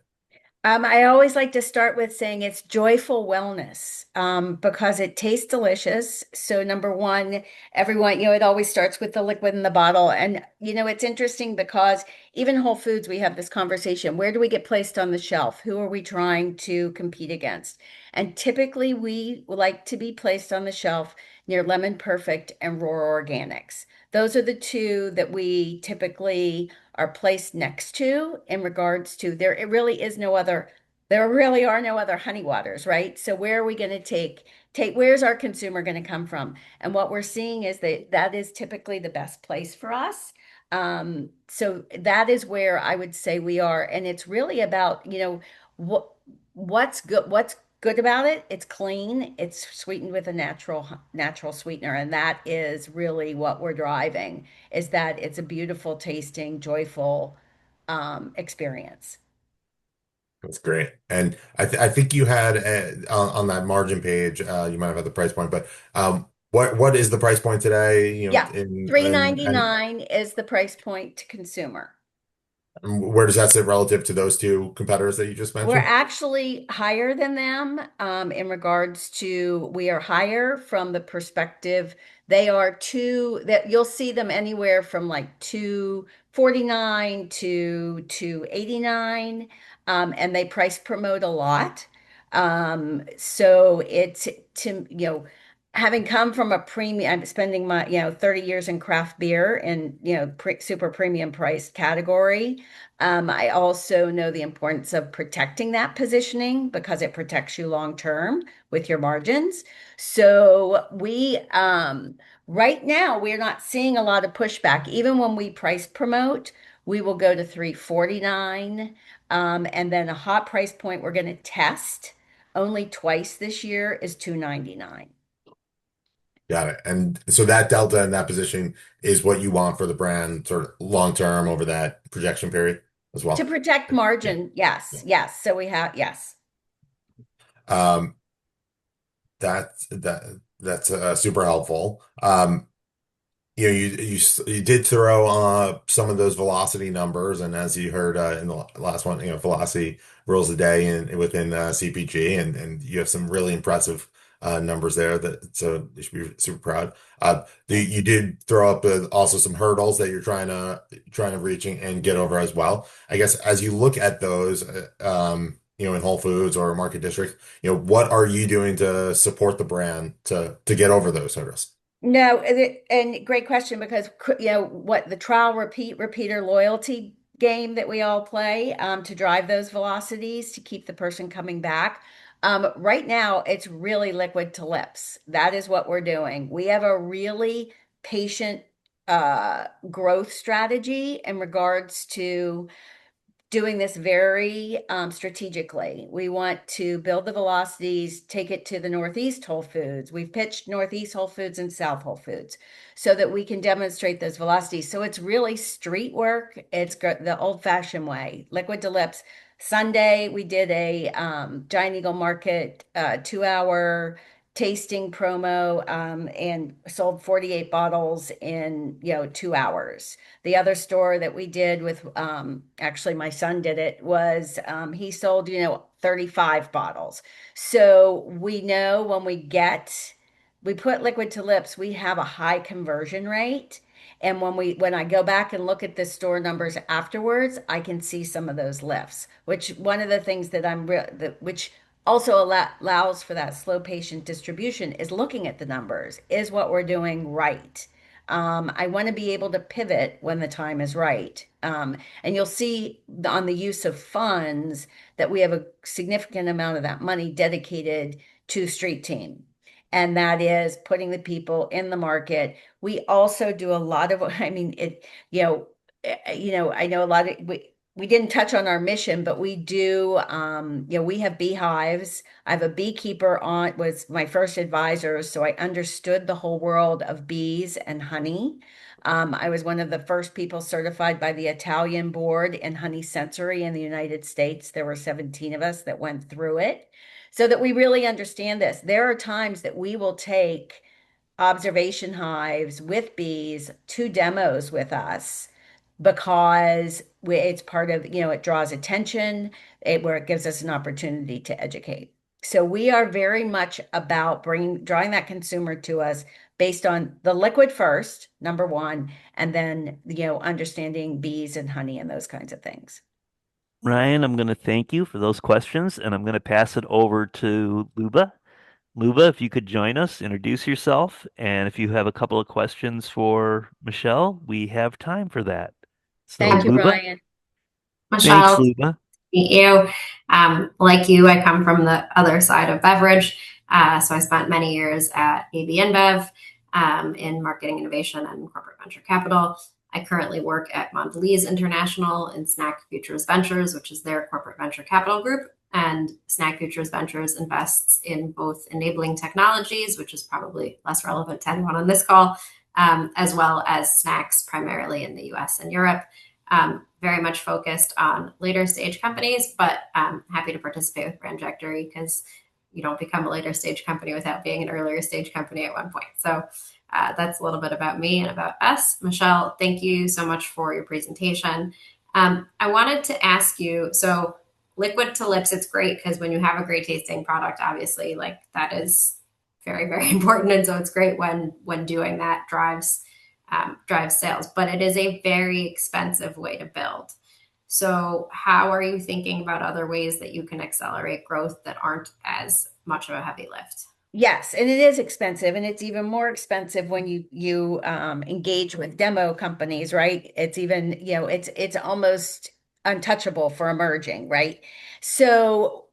I always like to start with saying it's joyful wellness, because it tastes delicious. So number one, everyone, it always starts with the liquid in the bottle. And, it's interesting because even Whole Foods, we have this conversation. Where do we get placed on the shelf? Who are we trying to compete against? And typically we like to be placed on the shelf near Lemon Perfect and Raw Organics. Those are the two that we typically are placed next to in regards to there. It really is no other. There really are no other honey waters, right? So where are we going to take? Where's our consumer going to come from? And what we're seeing is that is typically the best place for us. So that is where I would say we are, and it's really about what what's good. What's good about it? It's clean. It's sweetened with a natural sweetener, and that is really what we're driving, is that it's a beautiful tasting, joyful experience. That's great. And I think you had on that margin page, you might have had the price point, but what is the price point today? Yeah, In and 3.99 is the price point to consumer. where does that sit relative to those two competitors that you just We're mentioned? actually higher than them, in regards to we are higher from the perspective they are two that you'll see them anywhere from like 249 to 289, and they price promote a lot. So it's to having come from a premium, I'm spending my 30 years in craft beer and super premium price category. I also know the importance of protecting that positioning because it protects you long term with your margins. So right now we're not seeing a lot of pushback. Even when we price promote, we will go to 349. And then a hot price point we're going to test only twice this year is 299. Got it. And so that delta and that position is what you want for the brand sort of long term over that projection period as To well. protect Yeah. margin, yes, Yeah. yes. So we have, yes. Um, that's super helpful. You did throw some of those velocity numbers, and as you heard in the last one, velocity rules a day in within CPG, and you have some really impressive numbers there. That so you should be super proud. You did throw up also some hurdles that you're trying to reach and get over as well. I guess as you look at those, in Whole Foods or Market District, what are you doing to support the brand to get over those hurdles? No, and great question because what the trial repeater loyalty game that we all play to drive those velocities to keep the person coming back. Right now, it's really liquid to lips. That is what we're doing. We have a really patient growth strategy in regards to doing this very strategically. We want to build the velocities, take it to the Northeast Whole Foods. We've pitched Northeast Whole Foods and South Whole Foods so that we can demonstrate those velocities. So it's really street work. It's the old-fashioned way, liquid to lips. Sunday, we did a Giant Eagle Market 2-hour tasting promo and sold 48 bottles in 2 hours. The other store that we did with, actually, my son did it, was he sold, 35 bottles. So we know we put liquid to lips, we have a high conversion rate. And when I go back and look at the store numbers afterwards, I can see some of those lifts, which one of the things that which also allows for that slow patient distribution is looking at the numbers. Is what we're doing right? I want to be able to pivot when the time is right. And you'll see on the use of funds that we have a significant amount of that money dedicated to street team. And that is putting the people in the market. We also do a lot of, I mean, I know a lot of, we didn't touch on our mission, but we do, we have beehives. I have a beekeeper was my first advisor, so I understood the whole world of bees and honey. I was one of the first people certified by the Italian board in honey sensory in the United States. There were 17 of us that went through it so that we really understand this. There are times that we will take observation hives with bees to demos with us because it's part of, it draws attention, where it gives us an opportunity to educate. So we are very much about drawing that consumer to us based on the liquid first, number one, and then, understanding bees and honey and those kinds of things. Ryan, I'm going to thank you for those questions, and I'm going to pass it over to Luba. Luba, if you could join us, introduce yourself, and if you have a couple of questions for Michelle, we have time for that. So, Thank you, Luba, Ryan. thanks, Michelle, Luba. meet you. Like you, I come from the other side of beverage. So I spent many years at AB InBev in marketing innovation and corporate venture capital. I currently work at Mondelez International in Snack Futures Ventures, which is their corporate venture capital group. And Snack Futures Ventures invests in both enabling technologies, which is probably less relevant to anyone on this call, as well as snacks primarily in the US and Europe. Very much focused on later stage companies, but happy to participate with Brandjectory because you don't become a later stage company without being an earlier stage company at one point. So that's a little bit about me and about us. Michelle, thank you so much for your presentation. I wanted to ask you, so liquid to lips, it's great because when you have a great tasting product, obviously, like that is very, very important. And so it's great when doing that drives sales, but it is a very expensive way to build. So how are you thinking about other ways that you can accelerate growth that aren't as much of a heavy lift? Yes, and it is expensive, and it's even more expensive when you engage with demo companies, right? It's even, it's almost untouchable for emerging, right? So,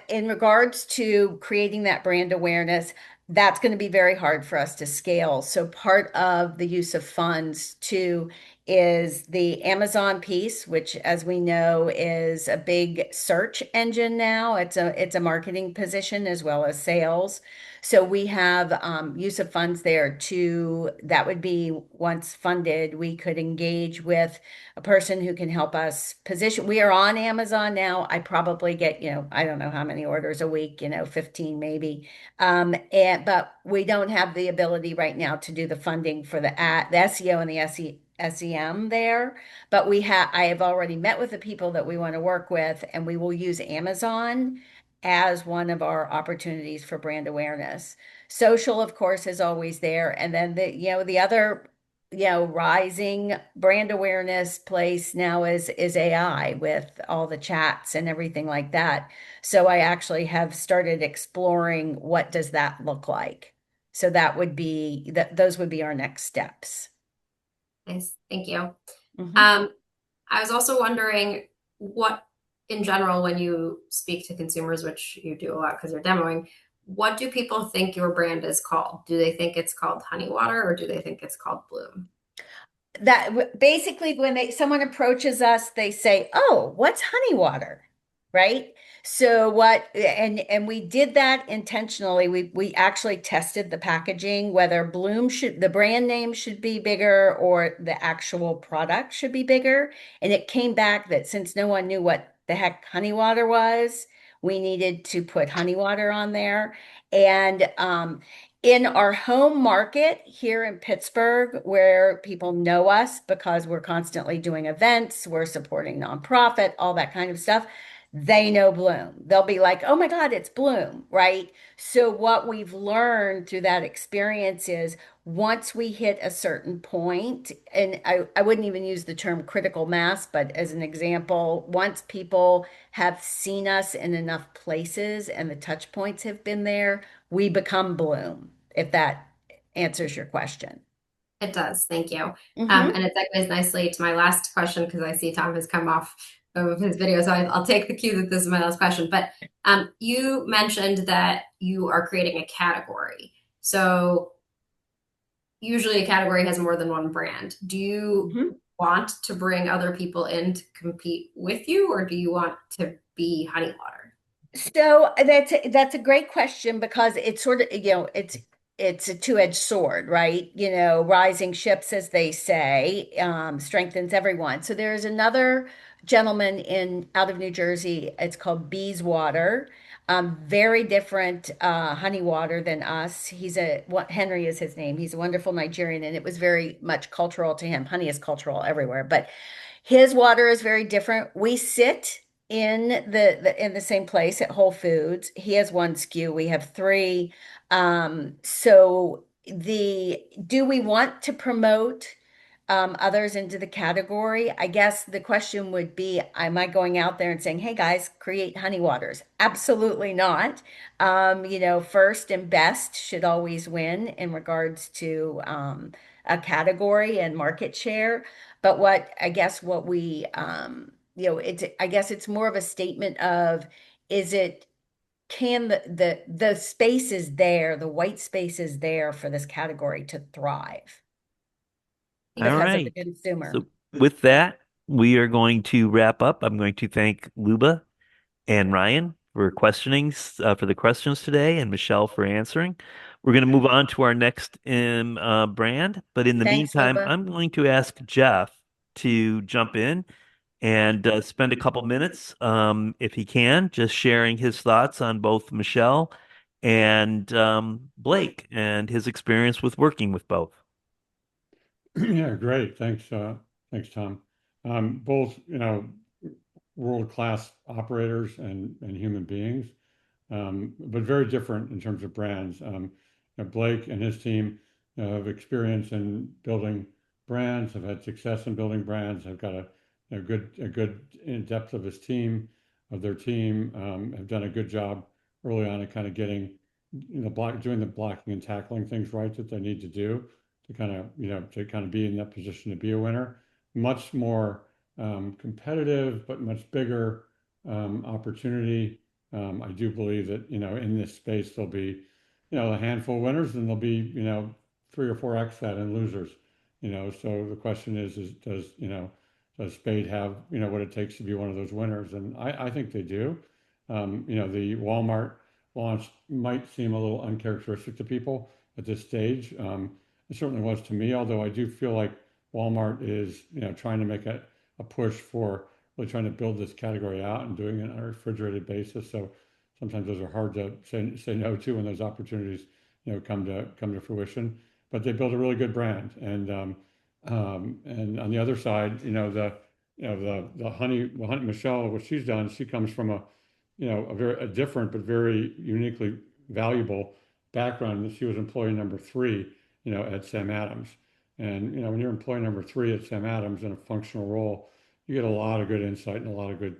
in regards to creating that brand awareness, that's going to be very hard for us to scale. So, part of the use of funds too is the Amazon piece, which, as we know, is a big search engine now. It's a marketing position as well as sales. So we have use of funds there to, that would be once funded, we could engage with a person who can help us position. We are on Amazon now. I probably get, I don't know how many orders a week, 15 maybe. But we don't have the ability right now to do the funding for the SEO and the SEM there. But I have already met with the people that we want to work with, and we will use Amazon as one of our opportunities for brand awareness. Social, of course, is always there. And then the other, rising brand awareness place now is AI with all the chats and everything like that. So I actually have started exploring what does that look like. So those would be our next steps. Nice. Thank you. Mhm. I was also wondering what, in general, when you speak to consumers, which you do a lot because you're demoing, what do people think your brand is called? Do they think it's called Honey Water or do they think it's called Bloom? That basically when someone approaches us, they say, "Oh, what's honey water?" Right? So and we did that intentionally. We actually tested the packaging, whether the brand name should be bigger or the actual product should be bigger. And it came back that since no one knew what the heck honey water was, we needed to put honey water on there. And in our home market here in Pittsburgh, where people know us because we're constantly doing events, we're supporting nonprofit, all that kind of stuff, they know Bloom. They'll be like, "Oh my God, it's Bloom," right? So what we've learned through that experience is once we hit a certain point, and I wouldn't even use the term critical mass, but as an example, once people have seen us in enough places and the touch points have been there, we become Bloom, if that answers your question. It does. Thank you. Mhm. And it segues nicely to my last question because I see Tom has come off of his video. So I'll take the cue that this is my last question. But you mentioned that you are creating a category. So usually a category has more than one brand. Do you Mhm. want to bring other people in to compete with you, or do you want to be Honey Water? So that's a great question because it's sort of, it's a two-edged sword, right? Rising ships, as they say, strengthens everyone. So there's another gentleman out of New Jersey. It's called Beeswater. Very different honey water than us. Henry is his name. He's a wonderful Nigerian, and it was very much cultural to him. Honey is cultural everywhere, but his water is very different. We sit in the same place at Whole Foods. He has one SKU. We have three. So do we want to promote others into the category? I guess the question would be, am I going out there and saying, "Hey guys, create honey waters"? Absolutely not. First and best should always win in regards to a category and market share. But what we I guess it's more of a statement of, is it can the space is there, the white space is there for this category to thrive All because of the right. consumer. So with that, we are going to wrap up. I'm going to thank Luba and Ryan for the questions today, and Michelle for answering. We're going to move on to our next brand, but in the Thanks, meantime, Luba. I'm going to ask Jeff to jump in and spend a couple minutes, if he can, just sharing his thoughts on both Michelle and Blake and his experience with working with both. Yeah, great. Thanks, Tom. Both, world-class operators and human beings, but very different in terms of brands. Blake and his team have experience in building brands, have had success in building brands, have got a good in depth of his team, of their team, have done a good job early on at kind of getting, doing the blocking and tackling things right that they need to do to kind of be in that position to be a winner. Much more competitive, but much bigger opportunity. I do believe that, in this space, there'll be, a handful of winners and there'll be, 3 or 4x that and losers, so the question is does Spade have, what it takes to be one of those winners? And I think they do. The launch might seem a little uncharacteristic to people at this stage. It certainly was to me, although I do feel like Walmart is, trying to make a push for really trying to build this category out and doing it on a refrigerated basis. So sometimes those are hard to say no to when those opportunities, come to fruition. But they built a really good brand, and on the other side, the honey Michelle, what she's done, she comes from a different but very uniquely valuable background. She was employee number three, at Sam Adams. And, when you're employee number three at Sam Adams in a functional role, you get a lot of good insight and a lot of good,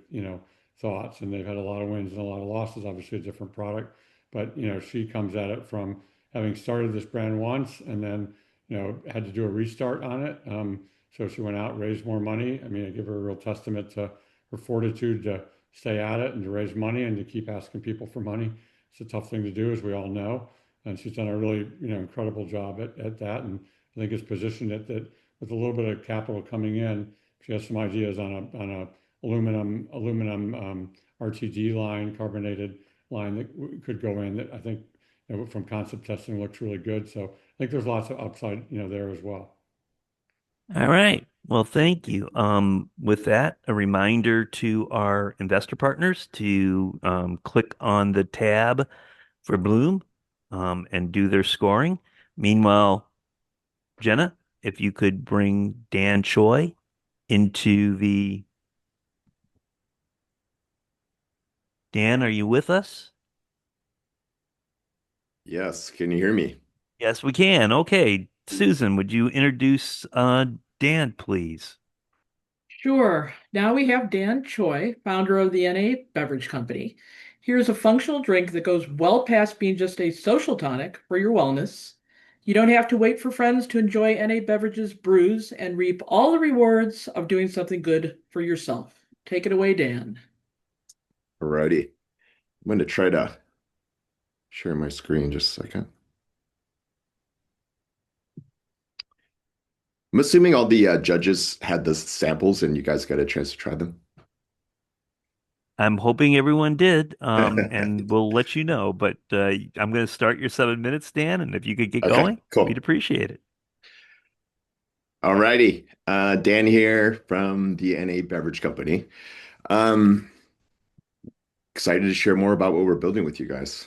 thoughts. And they've had a lot of wins and a lot of losses, obviously a different product. But, she comes at it from having started this brand once and then, had to do a restart on it. So she went out, raised more money. I mean, I give her a real testament to her fortitude to stay at it and to raise money and to keep asking people for money. It's a tough thing to do, as we all know. And she's done a really, incredible job at that. And I think it's positioned it that with a little bit of capital coming in, she has some ideas on a aluminum RTD line, carbonated line that could go in that I think, from concept testing looks really good. So I think there's lots of upside, there as well. All right. Well, thank you. With that, a reminder to our investor partners to click on the tab for Bloom and do their scoring. Meanwhile, Jenna, if you could bring Dan Choi into the. Dan, are you with us? Yes, can you hear me? Yes, we can. Okay. Susan, would you introduce Dan, please? Sure. Now we have Dan Choi, founder of the NA Beverage Company. Here's a functional drink that goes well past being just a social tonic for your wellness. You don't have to wait for friends to enjoy NA Beverages brews and reap all the rewards of doing something good for yourself. Take it away, Dan. Alrighty. I'm going to try to share my screen just a second. I'm assuming all the judges had the samples and you guys got a chance to try them. I'm hoping everyone did, and we'll let you know. But I'm going to start your 7 minutes, Dan, and if you could get Okay, going, cool. we'd appreciate it. Alrighty. Dan here from the NA Beverage Company. Excited to share more about what we're building with you guys.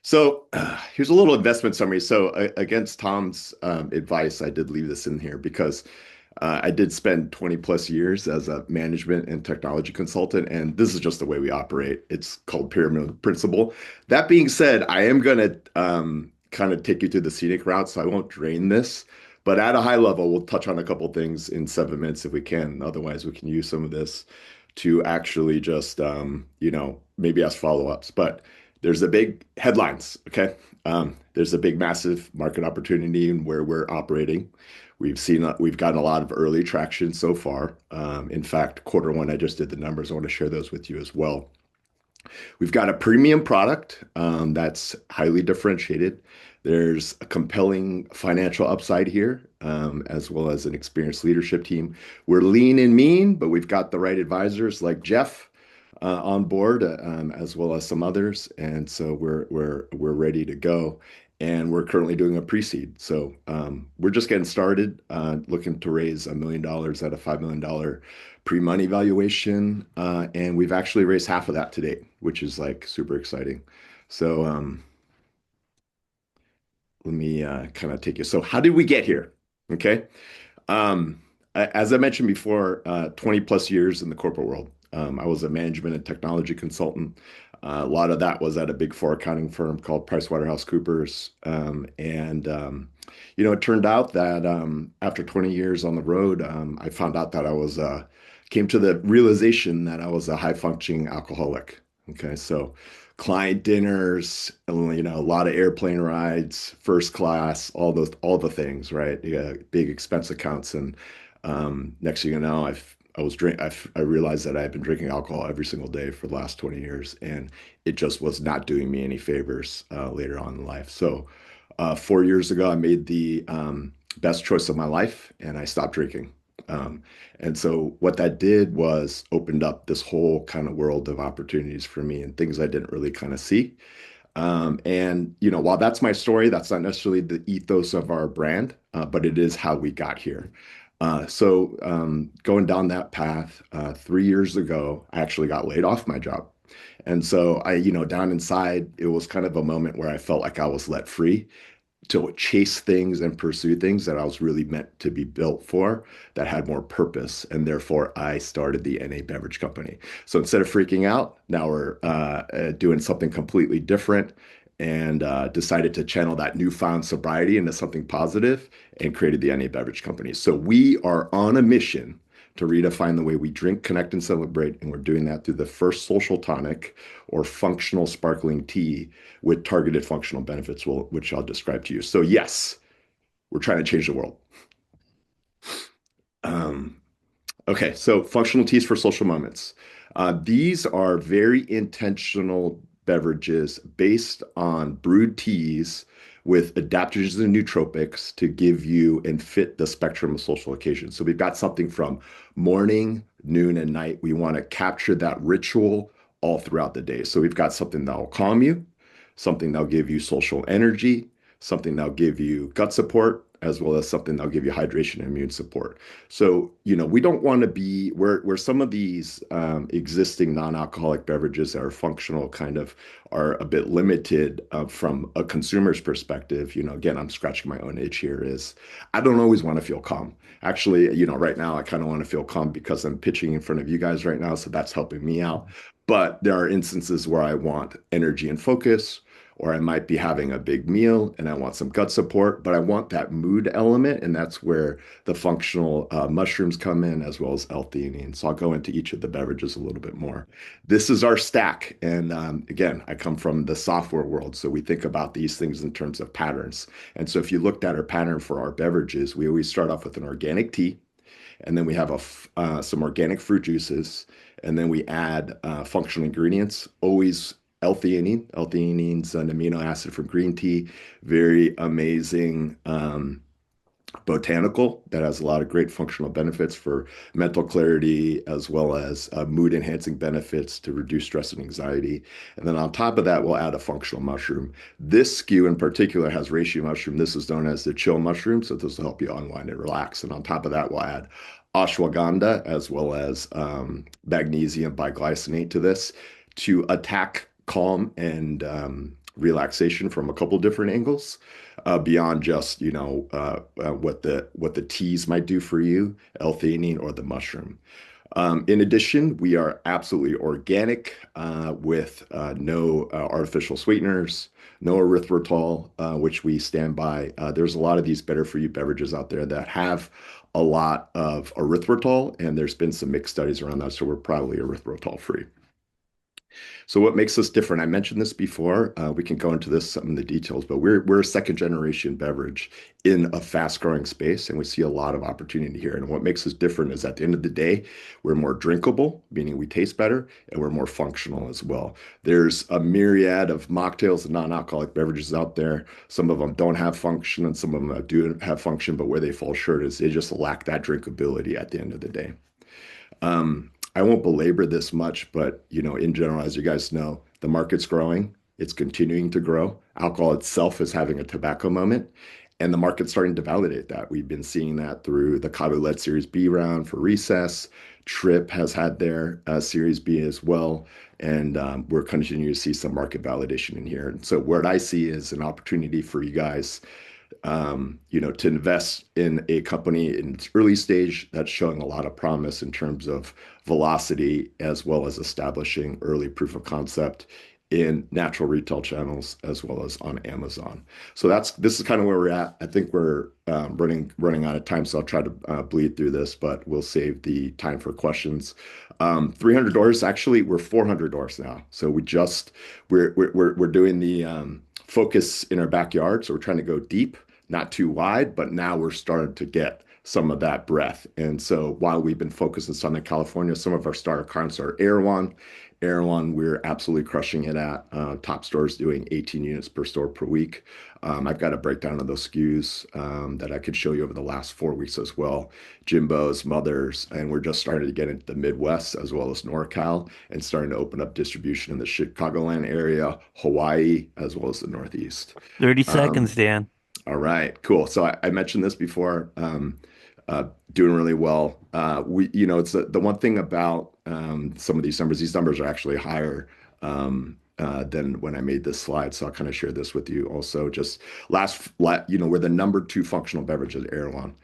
So here's a little investment summary. So against Tom's advice, I did leave this in here because I did spend 20 plus years as a management and technology consultant, and this is just the way we operate. It's called pyramid principle. That being said, I am going to kind of take you through the scenic route, so I won't drain this. But at a high level, we'll touch on a couple things in 7 minutes if we can. Otherwise, we can use some of this to actually just, maybe ask follow-ups. But there's the big headlines, okay? There's a big, massive market opportunity in where we're operating. We've gotten a lot of early traction so far. In fact, Q1, I just did the numbers. I want to share those with you as well. We've got a premium product that's highly differentiated. There's a compelling financial upside here, as well as an experienced leadership team. We're lean and mean, but we've got the right advisors like Jeff on board, as well as some others, and so we're ready to go. And we're currently doing a pre-seed, so we're just getting started, looking to raise $1 million at a $5 million pre-money valuation, and we've actually raised half of that to date, which is like super exciting. So let me kind of take you. So how did we get here? Okay. As I mentioned before, 20 plus years in the corporate world. I was a management and technology consultant. A lot of that was at a Big Four accounting firm called PricewaterhouseCoopers. It turned out that after 20 years on the road, I found out that came to the realization that I was a high-functioning alcoholic. Okay, so client dinners, a lot of airplane rides, first class, all the things, right? Yeah, big expense accounts, and next thing you know, I realized that I had been drinking alcohol every single day for the last 20 years, and it just was not doing me any favors later on in life. So 4 years ago, I made the best choice of my life, and I stopped drinking. Um, and so what that did was opened up this whole kind of world of opportunities for me and things I didn't really kind of see. And while that's my story, that's not necessarily the ethos of our brand, but it is how we got here. Going down that path, 3 years ago, I actually got laid off my job. And so down inside, it was kind of a moment where I felt like I was let free to chase things and pursue things that I was really meant to be built for that had more purpose. And therefore, I started the NA Beverage Company. So instead of freaking out, now we're doing something completely different and decided to channel that newfound sobriety into something positive and created the NA Beverage Company. So we are on a mission to redefine the way we drink, connect, and celebrate. And we're doing that through the first social tonic or functional sparkling tea with targeted functional benefits, which I'll describe to you. So yes, we're trying to change the world. Um, okay, so functional teas for social moments. These are very intentional beverages based on brewed teas with adaptogens and nootropics to give you and fit the spectrum of social occasions. So we've got something from morning, noon, and night. We want to capture that ritual all throughout the day. So we've got something that'll calm you, something that'll give you social energy, something that'll give you gut support, as well as something that'll give you hydration and immune support. So, we don't want to be where some of these existing non-alcoholic beverages that are functional kind of are a bit limited from a consumer's perspective. Again, I'm scratching my own itch here is I don't always want to feel calm. Actually, right now I kind of want to feel calm because I'm pitching in front of you guys right now. So that's helping me out. But there are instances where I want energy and focus, or I might be having a big meal and I want some gut support, but I want that mood element. And that's where the functional mushrooms come in as well as L-theanine. So I'll go into each of the beverages a little bit more. This is our stack. And again, I come from the software world. So we think about these things in terms of patterns. And so if you looked at our pattern for our beverages, we always start off with an organic tea. And then we have some organic fruit juices. And then we add functional ingredients, always L-theanine. L-theanine's an amino acid from green tea, very amazing botanical that has a lot of great functional benefits for mental clarity as well as mood enhancing benefits to reduce stress and anxiety. And then on top of that, we'll add a functional mushroom. This SKU in particular has reishi mushroom. This is known as the chill mushroom. So this will help you unwind and relax. And on top of that, we'll add ashwagandha as well as magnesium biglycinate to this to attack calm and relaxation from a couple different angles beyond just what the teas might do for you, L-theanine or the mushroom. In addition, we are absolutely organic with no artificial sweeteners, no erythritol, which we stand by. There's a lot of these better for you beverages out there that have a lot of erythritol, and there's been some mixed studies around that, so we're probably erythritol free. So what makes us different? I mentioned this before. We can go into this some of the details, but we're a second generation beverage in a fast growing space, and we see a lot of opportunity here. And what makes us different is at the end of the day, we're more drinkable, meaning we taste better, and we're more functional as well. There's a myriad of mocktails and non-alcoholic beverages out there. Some of them don't have function, and some of them do have function, but where they fall short is they just lack that drinkability at the end of the day. I won't belabor this much, but in general, as you guys know, the market's growing. It's continuing to grow. Alcohol itself is having a tobacco moment, and the market's starting to validate that. We've been seeing that through the Cabo-led Series B round for Recess. Trip has had their Series B as well, and we're continuing to see some market validation in here. And so what I see is an opportunity for you guys to invest in a company in its early stage that's showing a lot of promise in terms of velocity, as well as establishing early proof of concept in natural retail channels as well as on Amazon. So this is kind of where we're at. I think we're running out of time, so I'll try to bleed through this, but we'll save the time for questions. 300 doors, actually, we're 400 doors now. So we're doing the focus in our backyard. So we're trying to go deep, not too wide, but now we're starting to get some of that breadth. And so while we've been focused in Southern California, some of our starter accounts are Erewhon Erewhon, we're absolutely crushing it at top stores doing 18 units per store per week. I've got a breakdown of those SKUs that I could show you over the last 4 weeks as well. Jimbo's, Mother's, and we're just starting to get into the Midwest as well as NorCal and starting to open up distribution in the Chicagoland area, Hawaii, as well as the Northeast. 30 Um, seconds, Dan. all right, cool. So I mentioned this before. Doing really well. It's the one thing about some of these numbers. These numbers are actually higher than when I made this slide. So I'll kind of share this with you also. Just we're the number 2 functional beverage at Erewhon,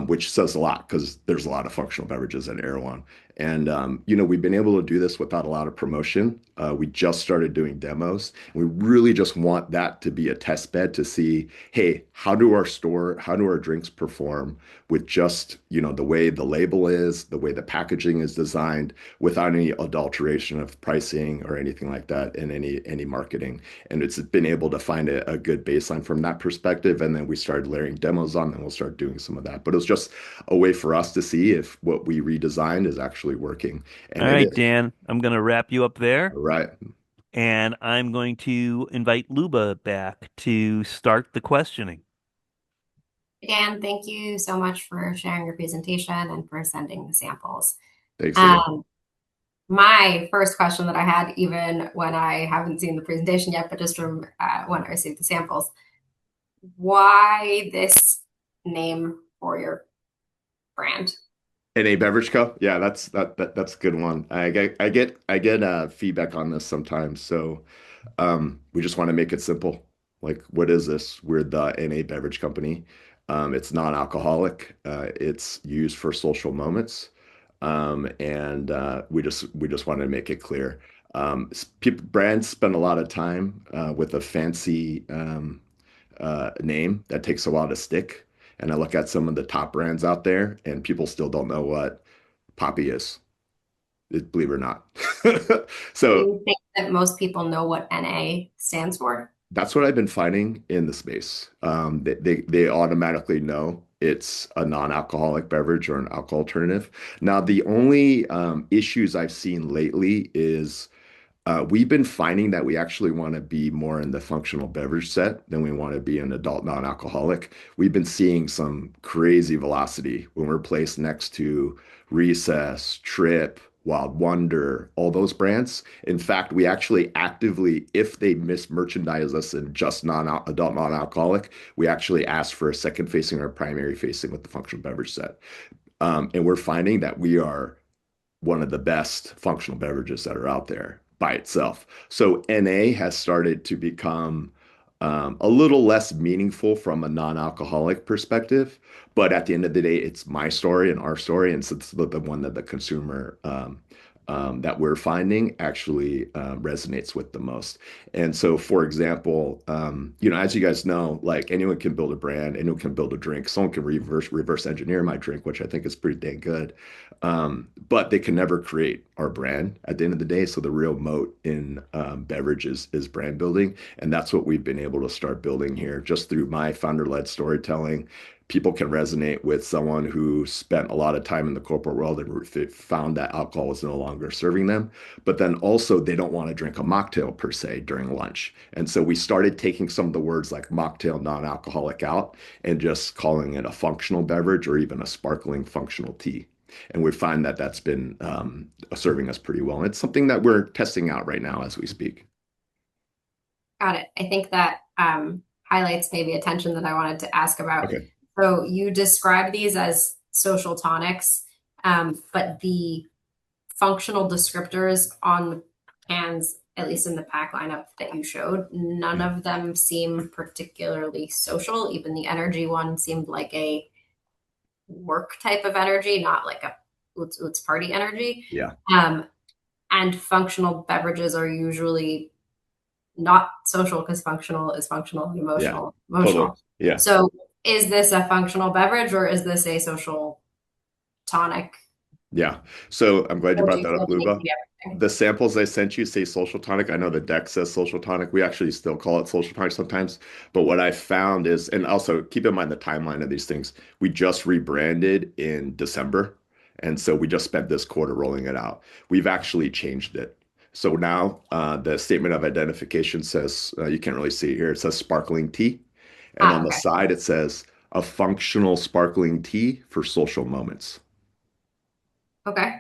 which says a lot because there's a lot of functional beverages at Erewhon. And we've been able to do this without a lot of promotion. We just started doing demos. We really just want that to be a test bed to see, hey, how do our drinks perform with just, the way the label is, the way the packaging is designed, without any adulteration of pricing or anything like that in any marketing. And it's been able to find a good baseline from that perspective. And then we started layering demos on, and we'll start doing some of that. But it was just a way for us to see if what we redesigned is actually working. And All it right, is. Dan, I'm going to wrap you up there. All right. And I'm going to invite Luba back to start the questioning. Dan, thank you so much for sharing your presentation and for sending the samples. Thanks again. My first question that I had, even when I haven't seen the presentation yet, but just from when I received the samples, why this name for your brand? NA Beverage Co. Yeah, that's a good one. I get feedback on this sometimes. So we just want to make it simple. Like, what is this? We're the NA Beverage Company. It's non-alcoholic. It's used for social moments. And we just wanted to make it clear. Brands spend a lot of time with a fancy name that takes a while to stick. And I look at some of the top brands out there, and people still don't know what Poppy is, believe it or not. Do So you think that most people know what NA stands for? that's what I've been finding in the space. They automatically know it's a non-alcoholic beverage or an alcohol alternative. Now, the only issues I've seen lately is we've been finding that we actually want to be more in the functional beverage set than we want to be an adult non-alcoholic. We've been seeing some crazy velocity when we're placed next to Recess, Trip, Wild Wonder, all those brands. In fact, we actually actively, if they mismerchandise us in just non-adult non-alcoholic, we actually ask for a second facing or primary facing with the functional beverage set. And we're finding that we are one of the best functional beverages that are out there by itself. So NA has started to become a little less meaningful from a non-alcoholic perspective, but at the end of the day, it's my story and our story, and so it's the one that the consumer that we're finding actually resonates with the most. And so, for example, as you guys know, like anyone can build a brand, anyone can build a drink. Someone can reverse engineer my drink, which I think is pretty dang good. But they can never create our brand at the end of the day. So the real moat in beverages is brand building. And that's what we've been able to start building here just through my founder-led storytelling. People can resonate with someone who spent a lot of time in the corporate world and found that alcohol was no longer serving them. But then also they don't want to drink a mocktail per se during lunch. And so we started taking some of the words like mocktail, non-alcoholic out and just calling it a functional beverage or even a sparkling functional tea. And we find that that's been serving us pretty well. And it's something that we're testing out right now as we speak. Got it. I think that highlights maybe a tension that I wanted to ask about. Okay. So you describe these as social tonics, but the functional descriptors on the cans, at least in the pack lineup that you showed, none of them seem particularly social. Even the energy one seemed like a work type of energy, not like a let's party energy. Yeah. And functional beverages are usually not social because functional is functional and emotional. Totally. Yeah. So is this a functional beverage or is this a social tonic? Yeah. So I'm glad you Or do brought you that feel up, the need to Luba. be everything? The samples I sent you say social tonic. I know the deck says social tonic. We actually still call it social tonic sometimes. But what I found is, and also keep in mind the timeline of these things, we just rebranded in December. And so we just spent this quarter rolling it out. We've actually changed it. So now the statement of identification says, you can't really see it here, it says sparkling tea. And on the Okay. side, it says a functional sparkling tea for social moments. Okay.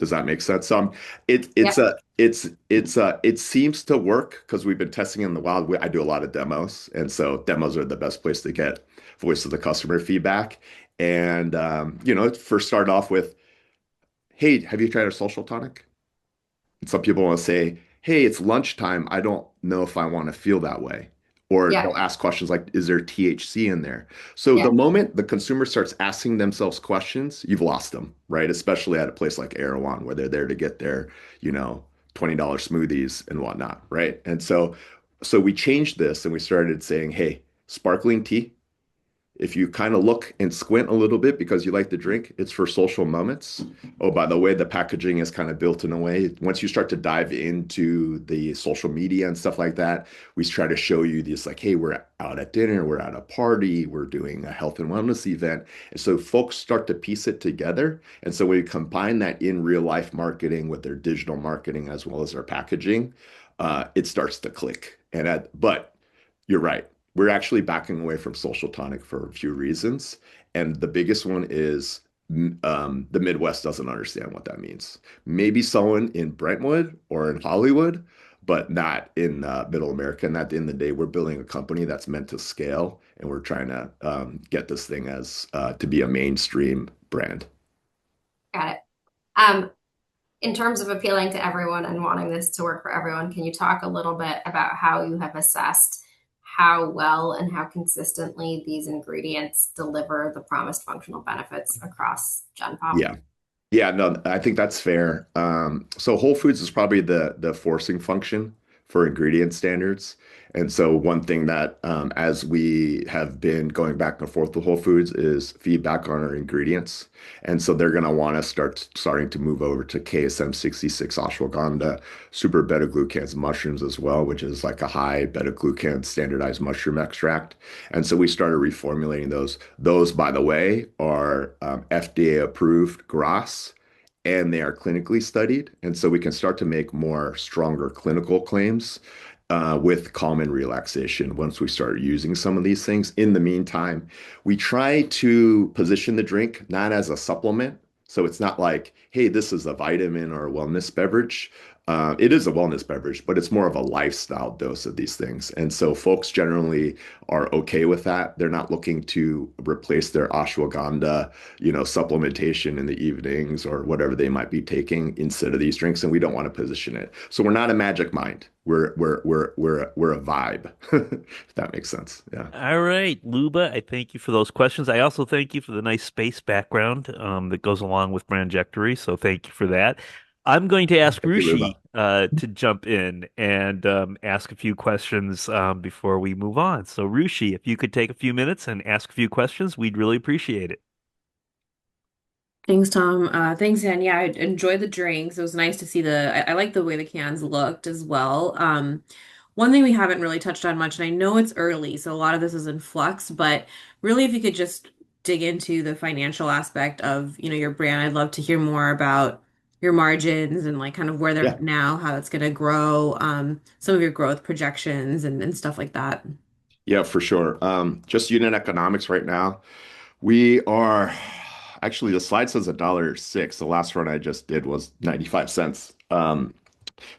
Does that make sense? Yep. It seems to work because we've been testing in the wild. I do a lot of demos, and so demos are the best place to get voice of the customer feedback. And it first start off with, "Hey, have you tried our social tonic?" And some people want to say, "Hey, it's lunchtime. I don't know if I want to feel that way." Or Yeah. they'll ask questions like, "Is there THC in there?" So the Yeah. moment the consumer starts asking themselves questions, you've lost them, right? Especially at a place like Erewhon, where they're there to get their, you know, $20 smoothies and whatnot, right? And so we changed this and we started saying, "Hey, sparkling tea, if you kind of look and squint a little bit because you like the drink, it's for social moments." Oh, by the way, the packaging is kind of built in a way. Once you start to dive into the social media and stuff like that, we try to show you these like, hey, we're out at dinner, we're at a party, we're doing a health and wellness event. And so folks start to piece it together. And so when we combine that in real life marketing with their digital marketing as well as their packaging, it starts to click. But you're right. We're actually backing away from social tonic for a few reasons. And the biggest one is the Midwest doesn't understand what that means. Maybe someone in Brentwood or in Hollywood, but not in Middle America. And at the end of the day, we're building a company that's meant to scale, and we're trying to get this thing as to be a mainstream brand. Got it. Um, in terms of appealing to everyone and wanting this to work for everyone, can you talk a little bit about how you have assessed how well and how consistently these ingredients deliver the promised functional benefits across Gen Pop? Yeah. Yeah, no, I think that's fair. So Whole Foods is probably the forcing function for ingredient standards. And so one thing that as we have been going back and forth with Whole Foods is feedback on our ingredients. And so they're going to want to starting to move over to KSM 66 ashwagandha, super beta-glucans mushrooms as well, which is like a high beta-glucan standardized mushroom extract. And so we started reformulating those. Those, by the way, are FDA approved GRAS, and they are clinically studied. And so we can start to make more stronger clinical claims with calm and relaxation once we start using some of these things. In the meantime, we try to position the drink not as a supplement. So it's not like, hey, this is a vitamin or a wellness beverage. It is a wellness beverage, but it's more of a lifestyle dose of these things. And so folks generally are okay with that. They're not looking to replace their ashwagandha, supplementation in the evenings or whatever they might be taking instead of these drinks. And we don't want to position it. So we're not a magic mind. We're a vibe, if that makes sense. Yeah. All right, Luba, I thank you for those questions. I also thank you for the nice space background that goes along with Brandjectory. So thank you for that. I'm going to ask Thank you, Luba. Rushi to jump in and ask a few questions before we move on. So, Rushi, if you could take a few minutes and ask a few questions, we'd really appreciate it. Thanks, Tom. Thanks, Dan. Yeah, I enjoyed the drinks. It was nice to see I like the way the cans looked as well. One thing we haven't really touched on much, and I know it's early, so a lot of this is in flux, but really if you could just dig into the financial aspect of, your brand, I'd love to hear more about your margins and like kind of where they're Yeah. now, how it's going to grow, some of your growth projections and stuff like that. Yeah, for sure. Just unit economics right now. We are actually the slide says $1.06. The last run I just did was 95 cents.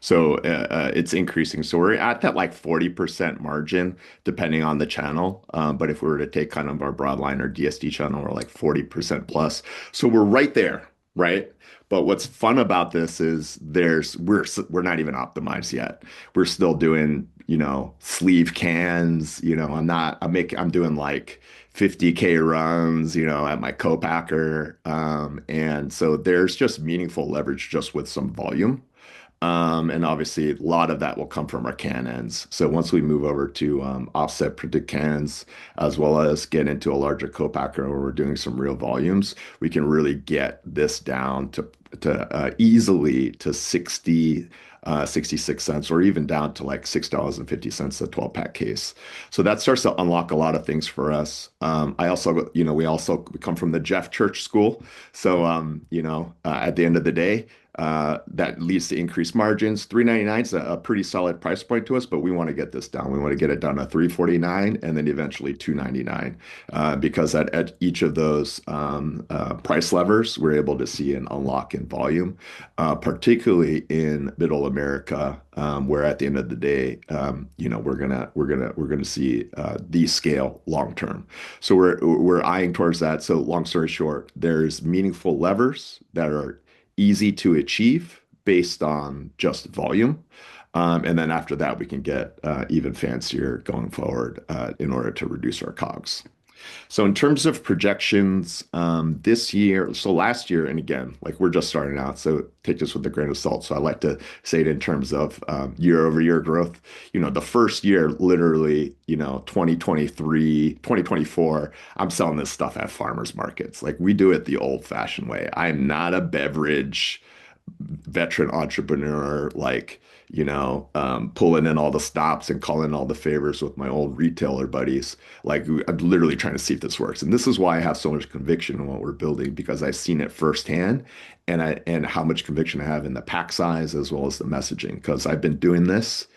So it's increasing. So we're at that like 40% margin, depending on the channel. But if we were to take kind of our broadline or DSD channel, we're like 40% plus. So we're right there, right? But what's fun about this is we're not even optimized yet. We're still doing, sleeve cans. I'm doing like 50K runs, at my co-packer. And so there's just meaningful leverage just with some volume. And obviously, a lot of that will come from our can ends. So once we move over to offset printed cans, as well as get into a larger co-packer where we're doing some real volumes, we can really get this down to easily to 66 cents, or even down to like $6.50 a 12-pack case. So that starts to unlock a lot of things for us. I also, we come from the Jeff Church school. So, at the end of the day, that leads to increased margins. $3.99 is a pretty solid price point to us, but we want to get this down. We want to get it down to $3.49 and then eventually $2.99, because at each of those price levers, we're able to see an unlock in volume, particularly in Middle America, where at the end of the day, we're gonna see the scale long term. So we're eyeing towards that. So long story short, there's meaningful levers that are easy to achieve based on just volume. And then after that, we can get even fancier going forward in order to reduce our COGS. So in terms of projections, this year, so last year, and again, like we're just starting out, so take this with a grain of salt. So I like to say it in terms of year over year growth. The first year, literally, 2023, 2024, I'm selling this stuff at farmers markets. Like we do it the old fashioned way. I'm not a beverage veteran entrepreneur, like, pulling in all the stops and calling in all the favors with my old retailer buddies. Like, I'm literally trying to see if this works. And this is why I have so much conviction in what we're building, because I've seen it firsthand, and how much conviction I have in the pack size as well as the messaging, because I've been doing this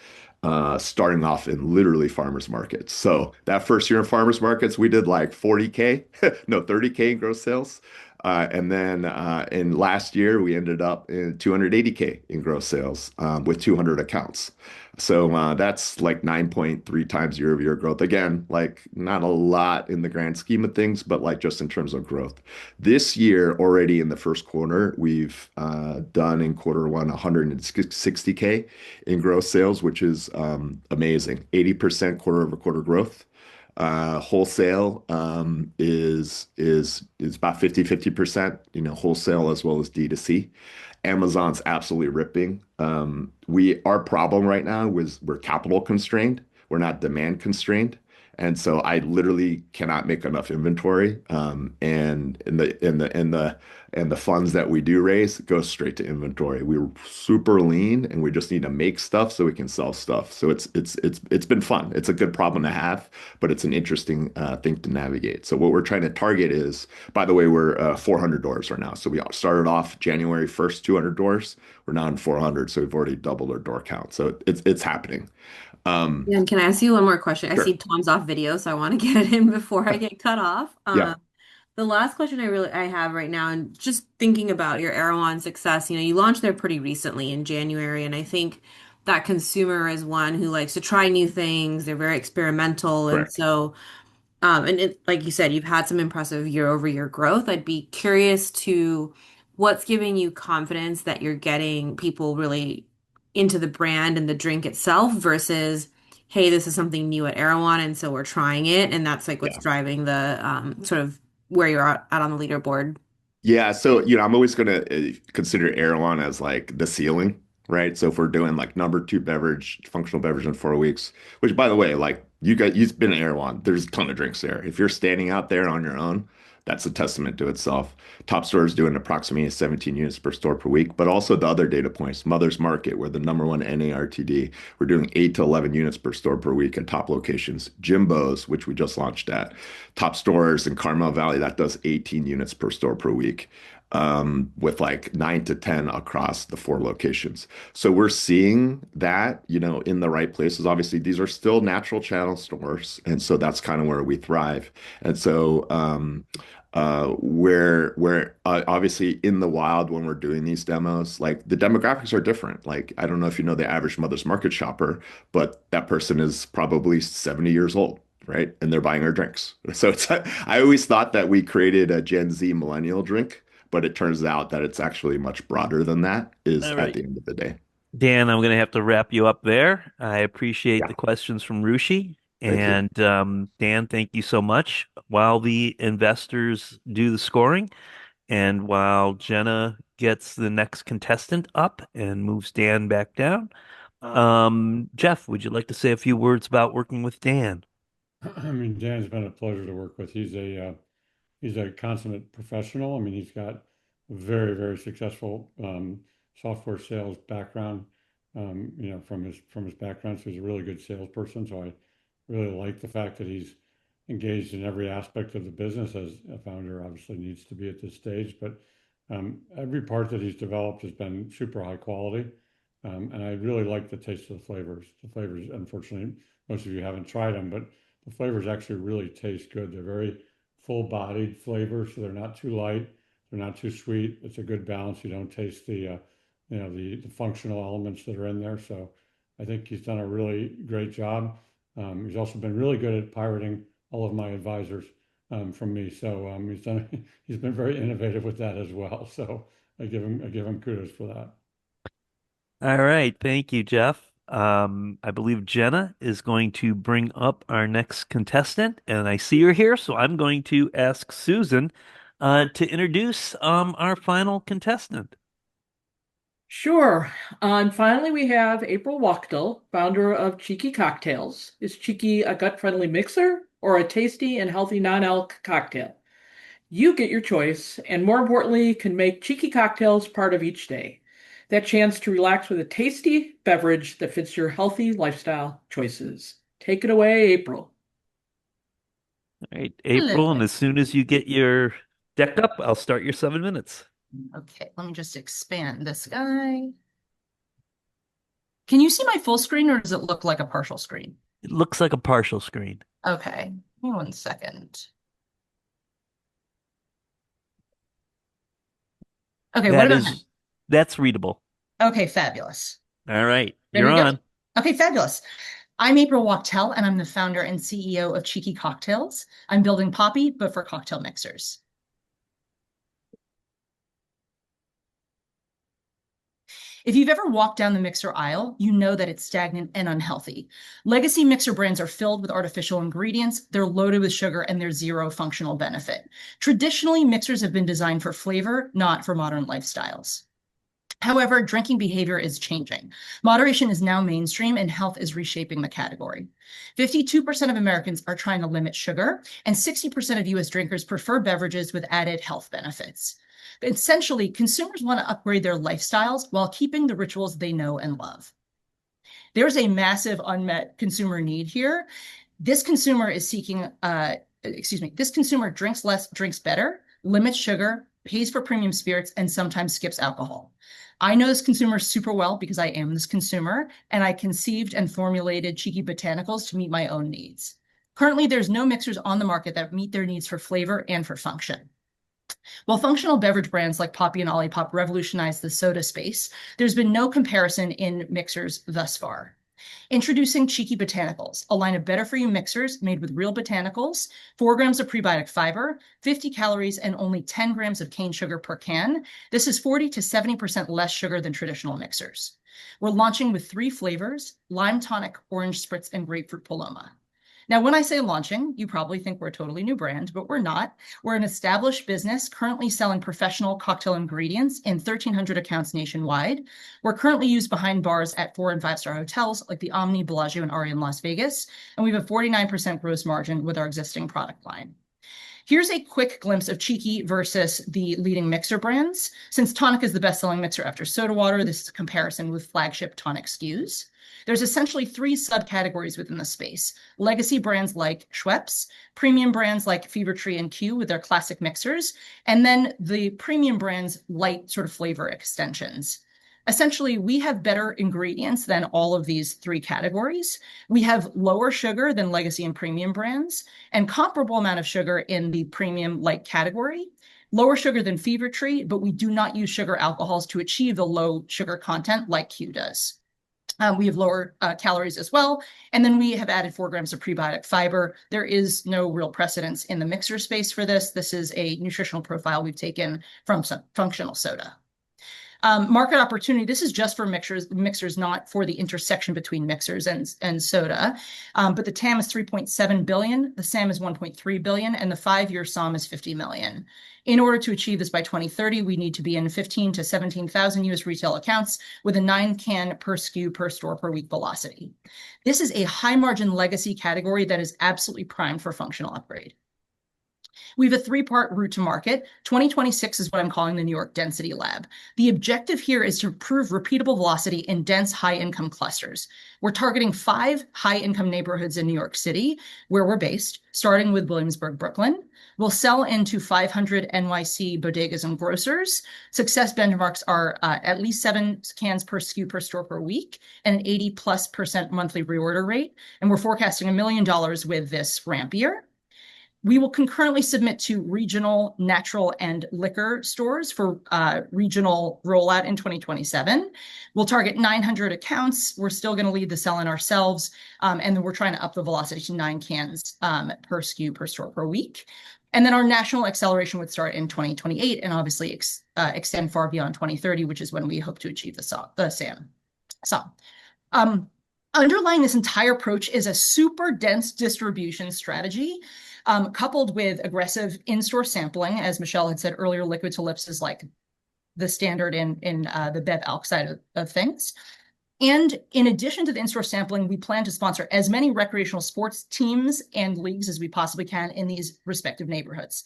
starting off in literally farmers markets. So that first year in farmers markets, we did like 40K, no, 30K in gross sales. And then in last year, we ended up in 280K in gross sales with 200 accounts. So that's like 9.3 times year over year growth. Again, like not a lot in the grand scheme of things, but like just in terms of growth. This year, already in the first quarter, we've done in Q1 160K in gross sales, which is amazing. 80% quarter over quarter growth. Wholesale is about 50%, wholesale as well as D2C. Amazon's absolutely ripping. Our problem right now is we're capital constrained. We're not demand constrained. And so I literally cannot make enough inventory. And the funds that we do raise go straight to inventory. We're super lean, and we just need to make stuff so we can sell stuff. So it's been fun. It's a good problem to have, but it's an interesting thing to navigate. So what we're trying to target is, by the way, we're 400 doors right now. So we started off January 1st, 200 doors. We're now in 400, so we've already doubled our door count. So it's happening. And can I ask you one more question? I Sure. see Tom's off video, so I want to get it in before I get cut off. Yeah. The last question I have right now, and just thinking about your Erewhon success, you launched there pretty recently in January, and I think that consumer is one who likes to try new things. They're very experimental, and Correct. so like you said, you've had some impressive year over year growth. I'd be curious to what's giving you confidence that you're getting people really into the brand and the drink itself versus, hey, this is something new at Erewhon, and so we're trying it, and that's like what's Yeah. driving the sort of where you're at on the leaderboard. Yeah, so I'm always going to consider Erewhon as like the ceiling, right? So if we're doing like number two beverage, functional beverage in 4 weeks, which by the way, like you've been to Erewhon, there's a ton of drinks there. If you're standing out there on your own, that's a testament to itself. Top Store is doing approximately 17 units per store per week, but also the other data points. Mother's Market, we're the number one NARTD. We're doing 8 to 11 units per store per week at top locations. Jimbo's, which we just launched at. Top Stores in Carmel Valley, that does 18 units per store per week. With like 9 to 10 across the 4 locations. So we're seeing that, in the right places. Obviously, these are still natural channel stores. And so that's kind of where we thrive. And so we're obviously in the wild when we're doing these demos, like the demographics are different. Like, I don't know if you know the average Mother's Market shopper, but that person is probably 70 years old. Right. And they're buying our drinks. So I always thought that we created a Gen Z millennial drink, but it turns out that it's actually much broader than that is All at right. the end of the day. Dan, I'm going to have to wrap you up there. I appreciate Yeah. the questions from Rushi. Thank you. And Dan, thank you so much. While the investors do the scoring, and while Jenna gets the next contestant up and moves Dan back down, Jeff, would you like to say a few words about working with Dan? I mean, Dan's been a pleasure to work with. He's a consummate professional. I mean, he's got a very, very successful software sales background, from his background. So he's a really good salesperson. So I really like the fact that he's engaged in every aspect of the business, as a founder obviously needs to be at this stage. But Every part that he's developed has been super high quality. And I really like the taste of the flavors. The flavors, unfortunately, most of you haven't tried them, but the flavors actually really taste good. They're very full-bodied flavors, so they're not too light, they're not too sweet. It's a good balance. You don't taste the functional elements that are in there. So I think he's done a really great job. He's also been really good at pirating all of my advisors from me. So he's been very innovative with that as well. So I give him kudos for that. All right, thank you, Jeff. I believe Jenna is going to bring up our next contestant, and I see her here, so I'm going to ask Susan to introduce our final contestant. Sure. And finally, we have April Wachtel, founder of Cheeky Cocktails. Is Cheeky a gut-friendly mixer or a tasty and healthy non-alc cocktail? You get your choice, and more importantly, can make Cheeky Cocktails part of each day. That chance to relax with a tasty beverage that fits your healthy lifestyle choices. Take it away, April. All right, April, and as soon as you get your deck up, I'll start your 7 minutes. Okay, let me just expand this guy. Can you see my full screen or does it look like a partial screen? It looks like a partial screen. Okay, give me 1 second. Okay, what about now? That's readable. Okay, fabulous. All right, There you're we go. on. Okay, fabulous. I'm April Wachtel, and I'm the founder and CEO of Cheeky Cocktails. I'm building Poppy, but for cocktail mixers. If you've ever walked down the mixer aisle, you know that it's stagnant and unhealthy. Legacy mixer brands are filled with artificial ingredients, they're loaded with sugar, and there's zero functional benefit. Traditionally, mixers have been designed for flavor, not for modern lifestyles. However, drinking behavior is changing. Moderation is now mainstream and health is reshaping the category. 52% of Americans are trying to limit sugar, and 60% of US drinkers prefer beverages with added health benefits. Essentially, consumers want to upgrade their lifestyles while keeping the rituals they know and love. There's a massive unmet consumer need here. This consumer is seeking, this consumer drinks less, drinks better, limits sugar, pays for premium spirits, and sometimes skips alcohol. I know this consumer super well because I am this consumer, and I conceived and formulated Cheeky Botanicals to meet my own needs. Currently, there's no mixers on the market that meet their needs for flavor and for function. While functional beverage brands like Poppy and Olipop revolutionized the soda space, there's been no comparison in mixers thus far. Introducing Cheeky Botanicals, a line of better-for-you mixers made with real botanicals, 4 grams of prebiotic fiber, 50 calories, and only 10 grams of cane sugar per can. This is 40 to 70% less sugar than traditional mixers. We're launching with 3 flavors: lime tonic, orange spritz, and grapefruit paloma. Now, when I say launching, you probably think we're a totally new brand, but we're not. We're an established business currently selling professional cocktail ingredients in 1,300 accounts nationwide. We're currently used behind bars at 4- and 5-star hotels like the Omni, Bellagio, and Aria in Las Vegas, and we have a 49% gross margin with our existing product line. Here's a quick glimpse of Cheeky versus the leading mixer brands. Since tonic is the best-selling mixer after soda water, this is a comparison with flagship tonic SKUs. There's essentially 3 subcategories within the space: legacy brands like Schweppes, premium brands like Fever Tree and Q with their classic mixers, and then the premium brands light sort of flavor extensions. Essentially, we have better ingredients than all of these 3 categories. We have lower sugar than legacy and premium brands, and comparable amount of sugar in the premium light category. Lower sugar than Fever Tree, but we do not use sugar alcohols to achieve the low sugar content like Q does. We have lower calories as well. And then we have added 4 grams of prebiotic fiber. There is no real precedence in the mixer space for this. This is a nutritional profile we've taken from some functional soda. Market opportunity, this is just for mixers, not for the intersection between mixers and soda. But the TAM is 3.7 billion, the SAM is 1.3 billion, and the 5-year SOM is 50 million. In order to achieve this by 2030, we need to be in 15 to 17,000 US retail accounts with a 9 can per SKU per store per week velocity. This is a high margin legacy category that is absolutely primed for functional upgrade. We have a three-part route to market. 2026 is what I'm calling the New York Density Lab. The objective here is to improve repeatable velocity in dense high-income clusters. We're targeting 5 high-income neighborhoods in New York City, where we're based, starting with Williamsburg, Brooklyn. We'll sell into 500 NYC bodegas and grocers. Success benchmarks are at least 7 cans per SKU per store per week and an 80+% monthly reorder rate. And we're forecasting $1 million with this ramp year. We will concurrently submit to regional natural and liquor stores for regional rollout in 2027. We'll target 900 accounts. We're still going to lead the sell-in ourselves, and then we're trying to up the velocity to 9 cans per SKU per store per week. And then our national acceleration would start in 2028 and obviously extend far beyond 2030, which is when we hope to achieve the SAM. So, underlying this entire approach is a super dense distribution strategy, coupled with aggressive in-store sampling. As Michelle had said earlier, liquid to lips is like the standard in the bev alc side of things. And in addition to the in-store sampling, we plan to sponsor as many recreational sports teams and leagues as we possibly can in these respective neighborhoods.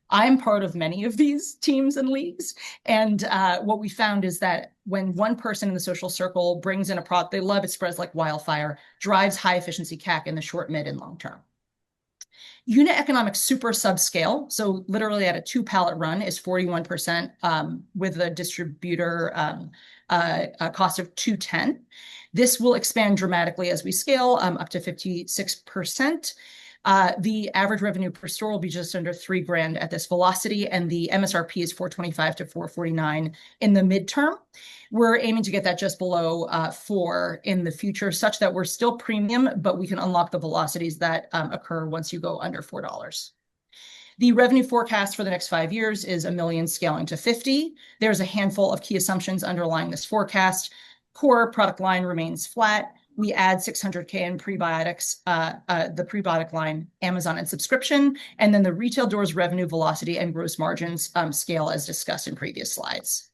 I'm part of many of these teams and leagues. And what we found is that when one person in the social circle brings in a product they love, it spreads like wildfire, drives high efficiency CAC in the short, mid, and long term. Unit economics super subscale. So literally at a 2 pallet run is 41% with a distributor cost of 210. This will expand dramatically as we scale up to 56%. The average revenue per store will be just under $3,000 at this velocity, and the MSRP is $425 to $449 in the midterm. We're aiming to get that just below $4 in the future, such that we're still premium, but we can unlock the velocities that occur once you go under $4. The revenue forecast for the next 5 years is $1 million scaling to 50. There's a handful of key assumptions underlying this forecast. Core product line remains flat. We add 600K in prebiotics, the prebiotic line, Amazon and subscription, and then the retail doors revenue velocity and gross margins scale as discussed in previous slides.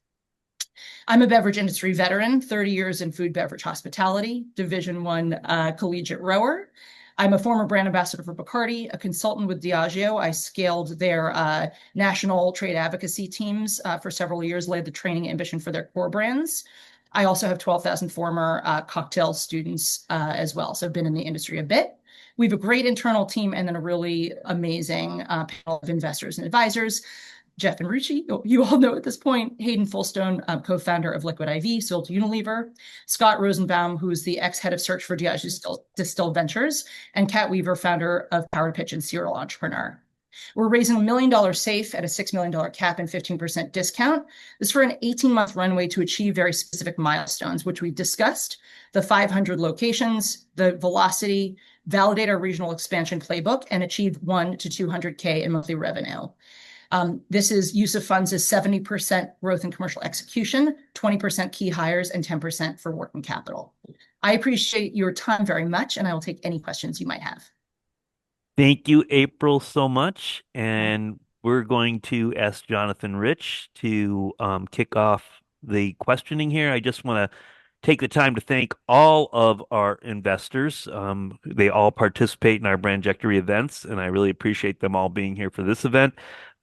I'm a beverage industry veteran, 30 years in food, beverage, hospitality, Division I collegiate rower. I'm a former brand ambassador for Bacardi, a consultant with Diageo. I scaled their national trade advocacy teams for several years, led the training ambition for their core brands. I also have 12,000 former cocktail students as well, so I've been in the industry a bit. We have a great internal team and then a really amazing panel of investors and advisors. Jeff and Ruchi, you all know at this point. Hayden Fullstone, co-founder of Liquid IV, sold to Unilever. Scott Rosenbaum, who's the ex-head of search for Diageo Distilled Ventures. And Kat Weaver, founder of Power to Pitch and serial entrepreneur. We're raising $1 million safe at a $6 million cap and 15% discount. This is for an 18-month runway to achieve very specific milestones, which we've discussed: the 500 locations, the velocity, validate our regional expansion playbook, and achieve 1 to 200K in monthly revenue. This is use of funds is 70% growth in commercial execution, 20% key hires, and 10% for working capital. I appreciate your time very much, and I will take any questions you might have. Thank you, April, so much. And we're going to ask Jonathan Rich to kick off the questioning here. I just want to take the time to thank all of our investors. They all participate in our Brandjectory events, and I really appreciate them all being here for this event.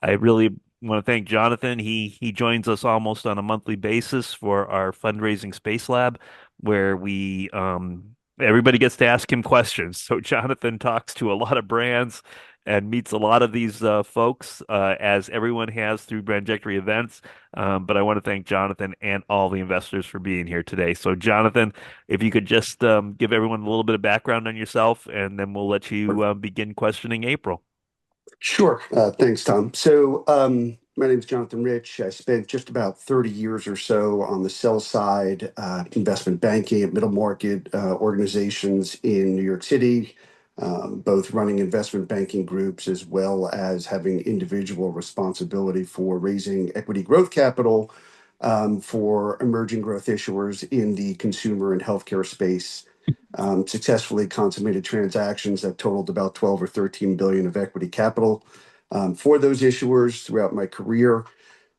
I really want to thank Jonathan. He joins us almost on a monthly basis for our fundraising space lab, where we everybody gets to ask him questions. So Jonathan talks to a lot of brands and meets a lot of these folks, as everyone has through Brandjectory events. But I want to thank Jonathan and all the investors for being here today. So Jonathan, if you could just give everyone a little bit of background on yourself, and then we'll let you begin questioning April. Sure. Thanks, Tom. So my name is Jonathan Rich. I spent just about 30 years or so on the sell side, investment banking at middle market organizations in New York City, both running investment banking groups as well as having individual responsibility for raising equity growth capital for emerging growth issuers in the consumer and healthcare space. Successfully consummated transactions that totaled about 12 or 13 billion of equity capital for those issuers throughout my career.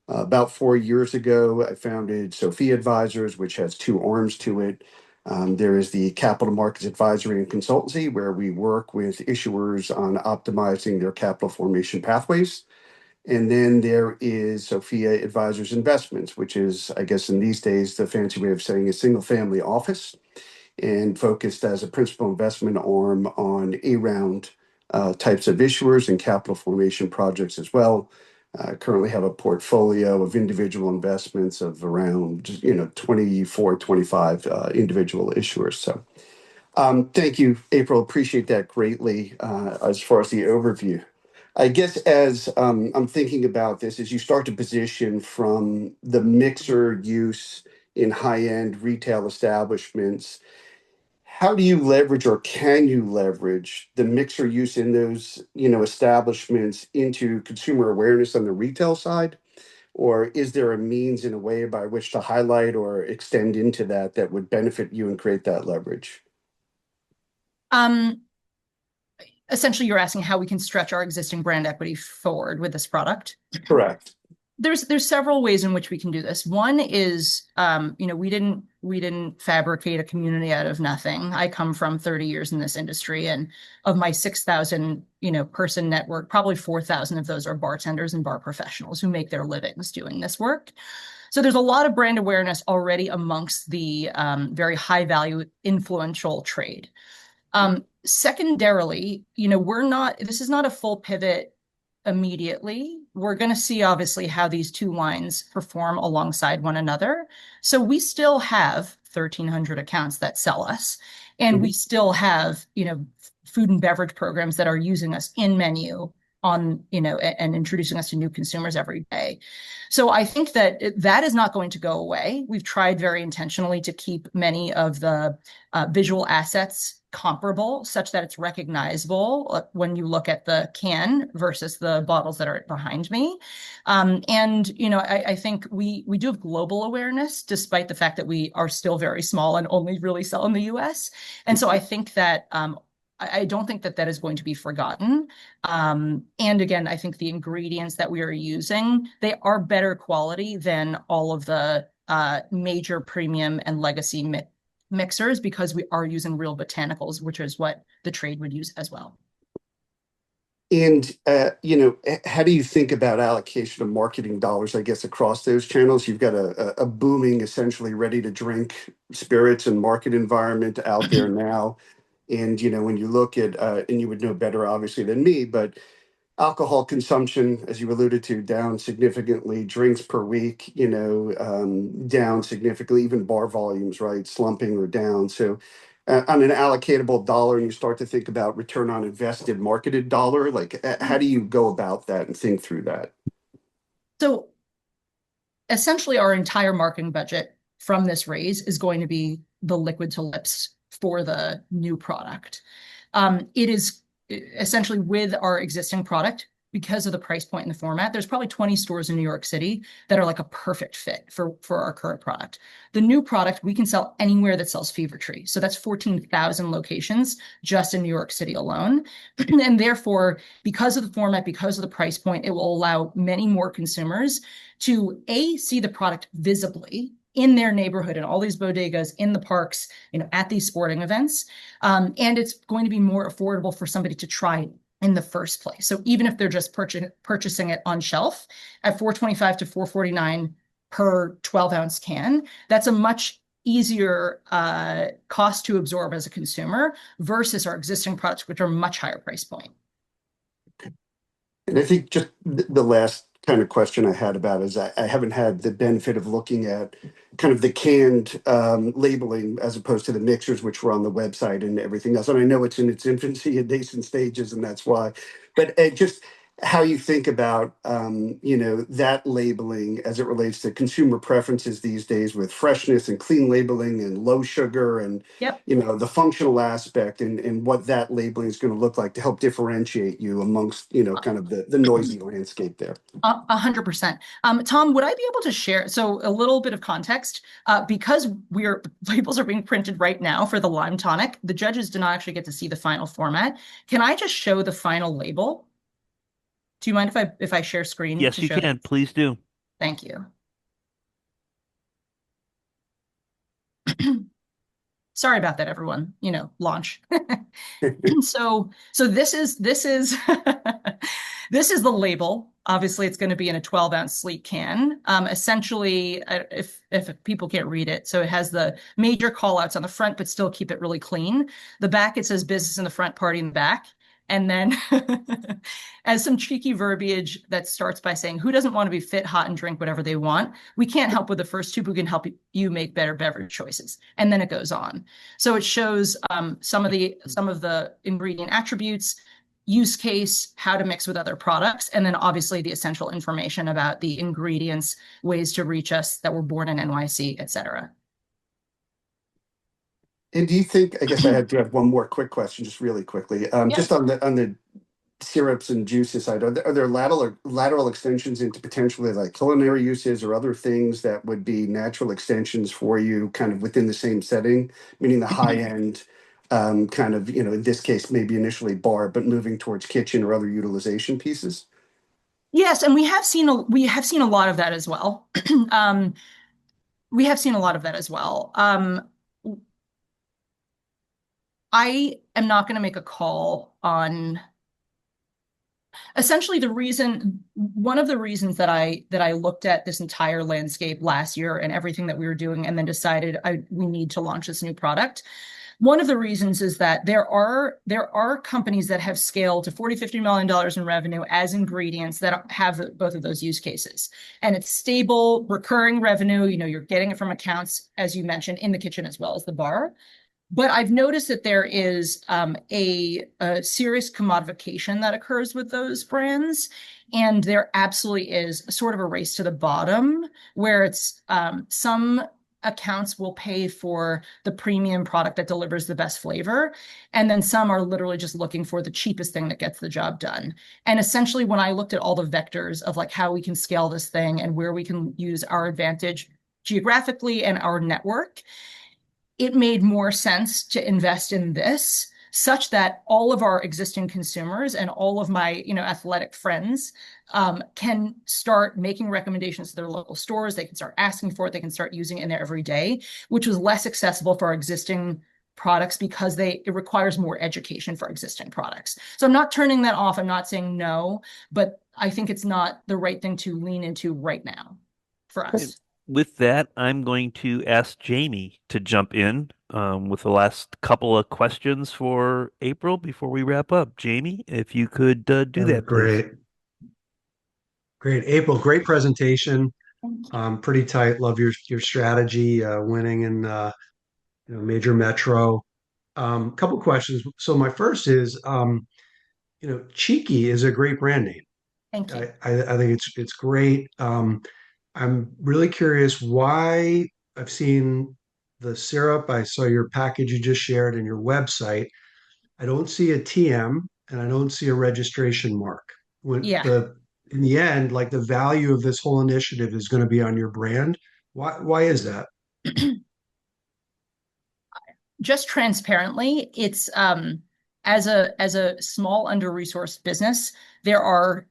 About 4 years ago, I founded Sophia Advisors, which has 2 arms to it. There is the capital markets advisory and consultancy, where we work with issuers on optimizing their capital formation pathways. And then there is Sophia Advisors Investments, which is, I guess, in these days, the fancy way of saying a single family office, and focused as a principal investment arm on A-round types of issuers and capital formation projects as well. Currently have a portfolio of individual investments of around 24, 25 individual issuers. So thank you, April. Appreciate that greatly as far as the overview. I guess as I'm thinking about this, as you start to position from the mixer use in high-end retail establishments, how do you leverage, or can you leverage, the mixer use in those establishments into consumer awareness on the retail side? Or is there a means in a way by which to highlight or extend into that would benefit you and create that leverage? Essentially, you're asking how we can stretch our existing brand equity forward with this product. Correct. There's several ways in which we can do this. One is, we didn't fabricate a community out of nothing. I come from 30 years in this industry, and of my 6,000, person network, probably 4,000 of those are bartenders and bar professionals who make their livings doing this work. So there's a lot of brand awareness already amongst the very high value influential trade. Secondarily, this is not a full pivot immediately. We're going to see obviously how these two lines perform alongside one another. So we still have 1,300 accounts that sell us, and we still have, food and beverage programs that are using us in menu on, and introducing us to new consumers every day. So I think that that is not going to go away. We've tried very intentionally to keep many of the visual assets comparable, such that it's recognizable when you look at the can versus the bottles that are behind me. I think we do have global awareness, despite the fact that we are still very small and only really sell in the US. And so I think that I don't think that is going to be forgotten. And again, I think the ingredients that we are using, they are better quality than all of the major premium and legacy mixers, because we are using real botanicals, which is what the trade would use as well. And, how do you think about allocation of marketing dollars, I guess, across those channels? You've got a booming, essentially ready to drink spirits and market environment out there now. And, when you look at, and you would know better, obviously, than me, but alcohol consumption, as you alluded to, down significantly, drinks per week, down significantly, even bar volumes, right, slumping or down. So on an allocatable dollar, and you start to think about return on invested marketed dollar, like how do you go about that and think through that? So essentially, our entire marketing budget from this raise is going to be the liquid to lips for the new product. It is essentially with our existing product, because of the price point and the format, there's probably 20 stores in New York City that are like a perfect fit for our current product. The new product, we can sell anywhere that sells Fever-Tree. So that's 14,000 locations just in New York City alone. And therefore, because of the format, because of the price point, it will allow many more consumers to see the product visibly in their neighborhood, in all these bodegas, in the parks, at these sporting events. And it's going to be more affordable for somebody to try in the first place. So even if they're just purchasing it on shelf at $4.25 to $4.49 per 12-ounce can, that's a much easier cost to absorb as a consumer versus our existing products, which are much higher price point. And I think just the last kind of question I had about is I haven't had the benefit of looking at kind of the canned labeling as opposed to the mixers, which were on the website and everything else. And I know it's in its infancy and nascent stages, and that's why. But just how you think about, that labeling as it relates to consumer preferences these days with freshness and clean labeling and low sugar and, the functional aspect and what that labeling is going to look like to help differentiate you amongst, kind of the noisy landscape there. 100%. Tom, would I be able to share? So a little bit of context, because labels are being printed right now for the lime tonic, the judges do not actually get to see the final format. Can I just show the final label? Do you mind if I share screen? Yes, you can. Please do. Thank you. Sorry about that, everyone. Launch. So this is this is this is the label. Obviously, it's going to be in a 12-ounce sleek can. Essentially, if people can't read it, so it has the major call outs on the front, but still keep it really clean. The back, it says business in the front, party in the back. And then as some cheeky verbiage that starts by saying, who doesn't want to be fit, hot, and drink whatever they want? We can't help with the first two, but we can help you make better beverage choices. And then it goes on. So it shows some of the ingredient attributes, use case, how to mix with other products, and then obviously the essential information about the ingredients, ways to reach us that were born in NYC, et cetera. And do you think, I guess I do have one more quick question, just really quickly. Just on the syrups and juices side, are there lateral extensions into potentially like culinary uses or other things that would be natural extensions for you kind of within the same setting, meaning the high end kind of, in this case, maybe initially bar, but moving towards kitchen or other utilization pieces? Yes, and we have seen a lot of that as well. We have seen a lot of that as well. I am not going to make a call on essentially one of the reasons that I looked at this entire landscape last year and everything that we were doing and then decided we need to launch this new product. One of the reasons is that there are companies that have scaled to $40-50 million in revenue as ingredients that have both of those use cases. And it's stable, recurring revenue. You're getting it from accounts, as you mentioned, in the kitchen as well as the bar. But I've noticed that there is a serious commodification that occurs with those brands. And there absolutely is sort of a race to the bottom where it's some accounts will pay for the premium product that delivers the best flavor. And then some are literally just looking for the cheapest thing that gets the job done. And essentially, when I looked at all the vectors of like how we can scale this thing and where we can use our advantage geographically and our network, it made more sense to invest in this such that all of our existing consumers and all of my athletic friends can start making recommendations to their local stores. They can start asking for it. They can start using it in there every day, which was less accessible for our existing products because it requires more education for existing products. So I'm not turning that off. I'm not saying no, but I think it's not the right thing to lean into right now for us. With that, I'm going to ask Jamie to jump in with the last couple of questions for April before we wrap up. Jamie, if you could do that, please. Great. April, great presentation. Pretty tight. Love your strategy, winning in major metro. Couple questions. So my first is, Cheeky is a great brand name. Thank you. I think it's great. I'm really curious why. I've seen the syrup. I saw your package you just shared in your website. I don't see a TM and I don't see a registration mark. In the end, like the value of this whole initiative is going to be on your brand. Why is that? Just transparently, it's as a small under-resourced business, there are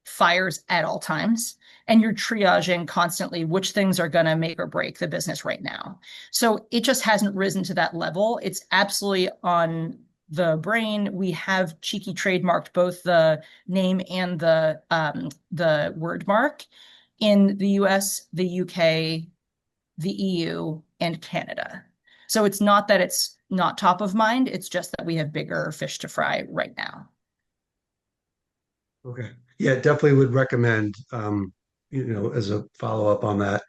fires at all times, and you're triaging constantly which things are going to make or break the business right now. So it just hasn't risen to that level. It's absolutely on the brain. We have Cheeky trademarked both the name and the word mark in the US, the UK, the EU, and Canada. So it's not that it's not top of mind. It's just that we have bigger fish to fry right now. Okay. Yeah, definitely would recommend, as a follow-up on that.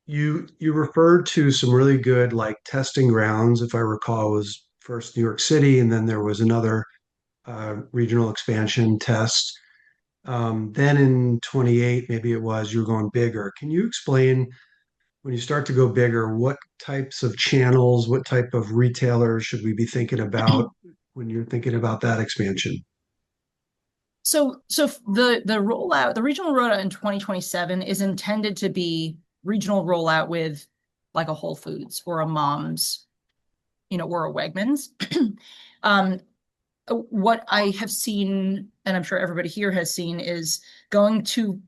You referred to some really good like testing grounds, if I recall, was first New York City, and then there was another regional expansion test. Then in 28, maybe it was, you were going bigger. Can you explain when you start to go bigger, what types of channels, what type of retailers should we be thinking about when you're thinking about that expansion? So the rollout, the regional rollout in 2027 is intended to be regional rollout with like a Whole Foods or a Mom's, or a Wegmans. What I have seen, and I'm sure everybody here has seen, is going too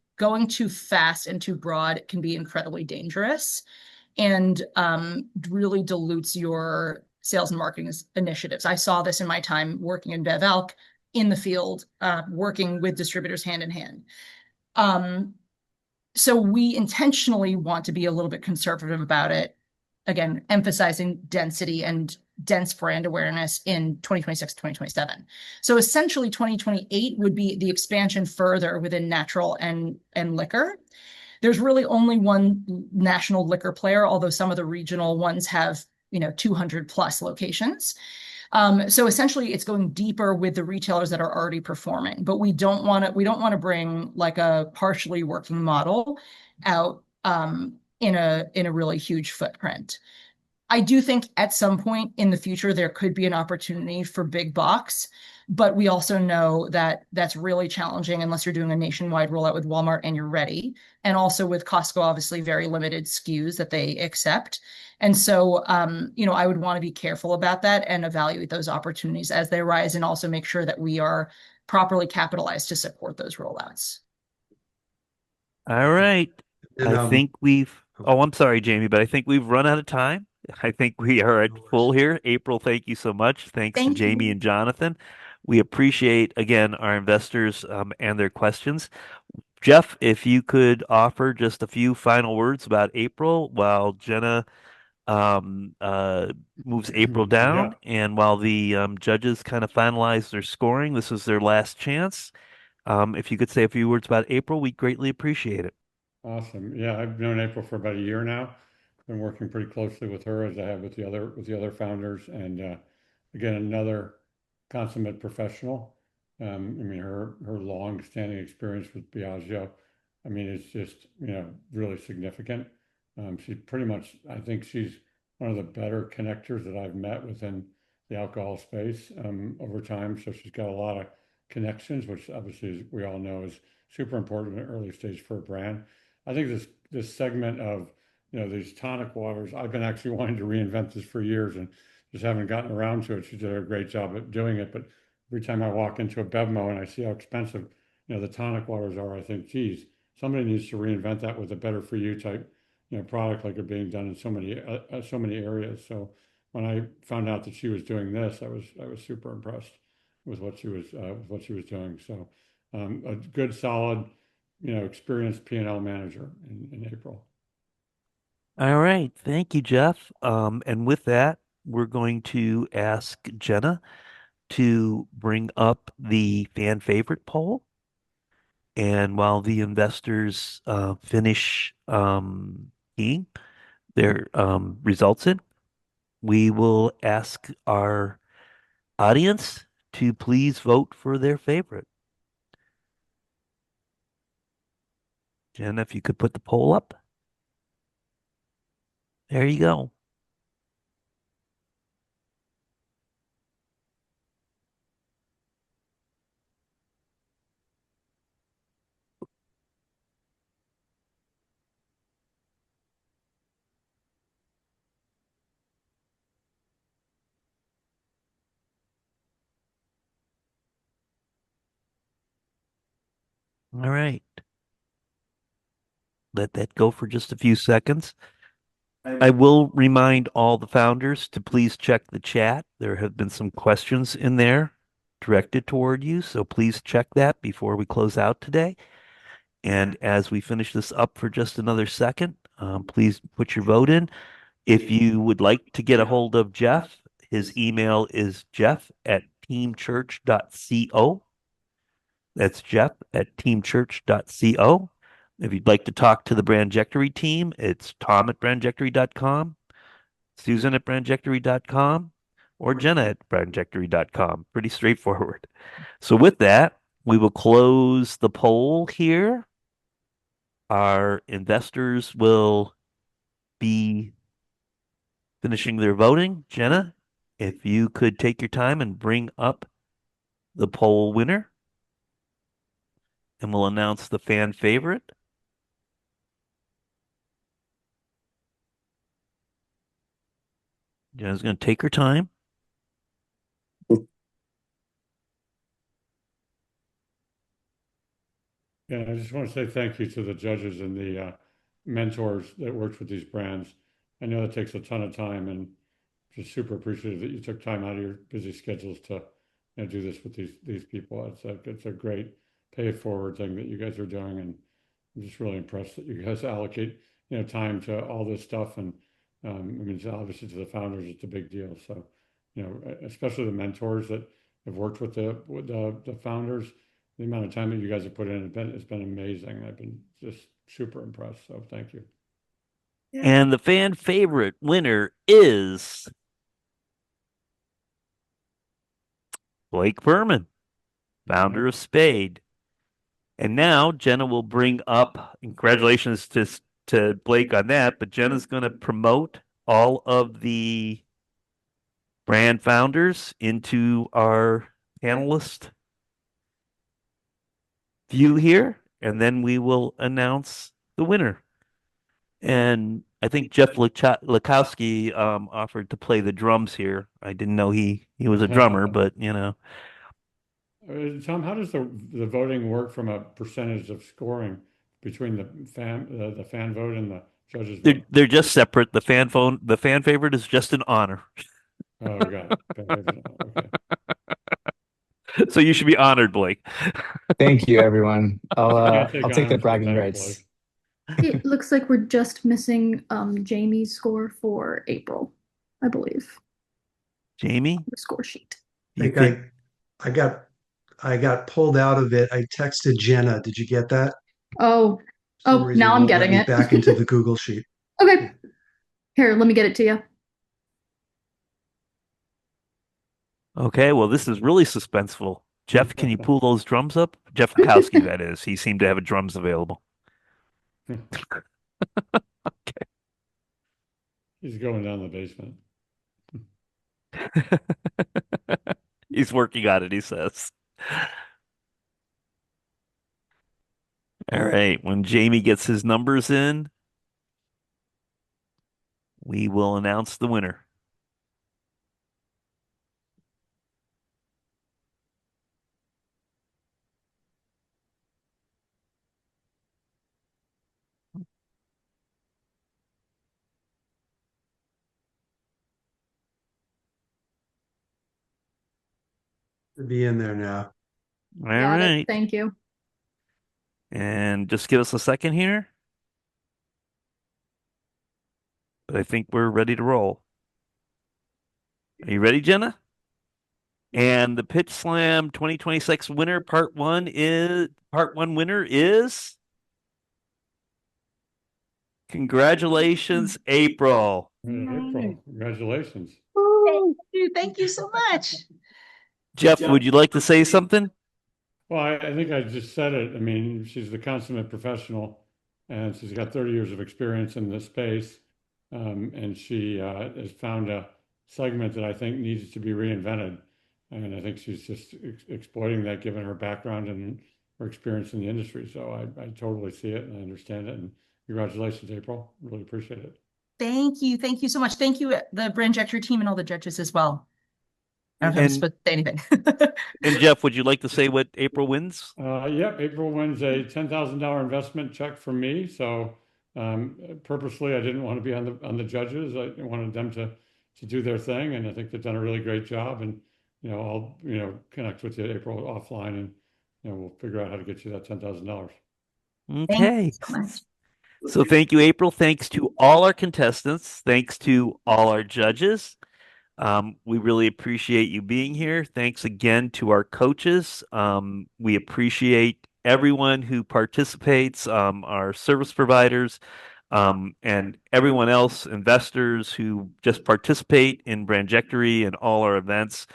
fast and too broad can be incredibly dangerous. and really dilutes your sales and marketing initiatives. I saw this in my time working in BevAlc in the field, working with distributors hand in hand. So we intentionally want to be a little bit conservative about it. Again, emphasizing density and dense brand awareness in 2026, 2027. So essentially 2028 would be the expansion further within natural and liquor. There's really only one national liquor player, although some of the regional ones have, 200 plus locations. So essentially it's going deeper with the retailers that are already performing, but we don't want to bring like a partially working model out in a really huge footprint. I do think at some point in the future there could be an opportunity for big box, but we also know that that's really challenging unless you're doing a nationwide rollout with Walmart and you're ready. And also with Costco, obviously very limited SKUs that they accept. And so, I would want to be careful about that and evaluate those opportunities as they arise, and also make sure that we are properly capitalized to support those rollouts. All right. And I think I'm sorry, Jamie, but I think we've run out of time. I think we are at full here. April, thank you so much. Thanks to Thank Jamie you. and Jonathan. We appreciate, again, our investors and their questions. Jeff, if you could offer just a few final words about April while Jenna um, uh, moves April Yeah, down, and while the judges kind of finalize their scoring, this is their last chance. If you could say a few words about April, we'd greatly appreciate it. awesome. Yeah, I've known April for about a year now. Been working pretty closely with her as I have with the other founders, and again, another consummate professional. I mean, her long-standing experience with Biagio, I mean, it's just really significant. She pretty much, I think she's one of the better connectors that I've met within the alcohol space over time. So she's got a lot of connections, which obviously, as we all know, is super important at early stage for a brand. I think this segment of these tonic waters, I've been actually wanting to reinvent this for years and just haven't gotten around to it. She did a great job at doing it, but every time I walk into a Bevmo and I see how expensive the tonic waters are, I think, geez, somebody needs to reinvent that with a better for you type product like are being done in so many areas. So when I found out that she was doing this, I was super impressed with what she was doing. So a good solid experienced P&L manager in April. All right. Thank you, Jeff. And with that, we're going to ask Jenna to bring up the fan favorite poll. And while the investors finish keying their results in, we will ask our audience to please vote for their favorite. Jenna, if you could put the poll up. There you go. All right. Let that go for just a few seconds. I will remind all the founders to please check the chat. There have been some questions in there directed toward you, so please check that before we close out today. And as we finish this up for just another second, please put your vote in. If you would like to get a hold of Jeff, his email is jeff@teamchurch.co. That's jeff@teamchurch.co. If you'd like to talk to the Brandjectory team, it's tom@brandjectory.com, susan@brandjectory.com, or jenna@brandjectory.com. Pretty straightforward. So with that, we will close the poll here. Our investors will be finishing their voting. Jenna, if you could take your time and bring up the poll winner, and we'll announce the fan favorite. Jenna's going to take her time. Yeah, I just want to say thank you to the judges and the mentors that worked with these brands. I know it takes a ton of time, and just super appreciative that you took time out of your busy schedules to do this with these people. It's a great pay it forward thing that you guys are doing, and I'm just really impressed that you guys allocate time to all this stuff. And I mean, obviously to the founders, it's a big deal. So especially the mentors that have worked with the founders, the amount of time that you guys have put in, it's been amazing. I've been just super impressed. So thank you. And the fan favorite winner is Blake Berman, founder of Spade. And now Jenna will bring up, congratulations to Blake on that, but Jenna's going to promote all of the brand founders into our panelist view here, and then we will announce the winner. And I think Jeff Lukowski offered to play the drums here. I didn't know he was a drummer, but Tom, how does the voting work from a percentage of scoring between the fan vote and the judges vote? they're just separate. The fan favorite is just an honor. Oh, got it. Okay. So you should be honored, Blake. Thank you, everyone. Can't take I'll take the honors, but bragging thanks, rights. It looks like we're just missing Jamie's score for April, I believe. Jamie? The score sheet. I think I got pulled out of it. I texted Jenna. Did you get that? Oh, For some reason, now it I'm won't let getting me it. back into the Google sheet. Okay. Here, let me get it to you. Okay, well, this is really suspenseful. Jeff, can you pull those drums up? Jeff Lukowski, that is. He seemed to have drums available. Okay. He's going down the basement. He's working on it, he says. All right, when Jamie gets his numbers in, we will announce the winner. Should be in there now. All Got it. right. Thank you. And just give us a second here. But I think we're ready to roll. Are you ready, Jenna? And the Pitch Slam 2026 winner, part one winner is congratulations, April. April, congratulations. Thank you so much. Jeff, would you like to say something? Well, I think I just said it. I mean, she's the consummate professional, and she's got 30 years of experience in this space. And she has found a segment that I think needs to be reinvented. And I think she's just exploiting that given her background and her experience in the industry. So I totally see it and I understand it. And congratulations, April. Really appreciate it. Thank you. Thank you so much. Thank you, the Brandjectory team and all the judges as well. I don't know if I'm supposed to say anything. And Jeff, would you like to say what April wins? Yep, April wins a $10,000 investment check from me. So purposely, I didn't want to be on the judges. I wanted them to do their thing, and I think they've done a really great job. And I'll connect with you, April, offline, and we'll figure out how to get you that $10,000. Okay. So thank you, April. Thanks to all our contestants. Thanks to all our judges. We really appreciate you being here. Thanks again to our coaches. We appreciate everyone who participates, our service providers, and everyone else, investors who just participate in Brandjectory and all our events.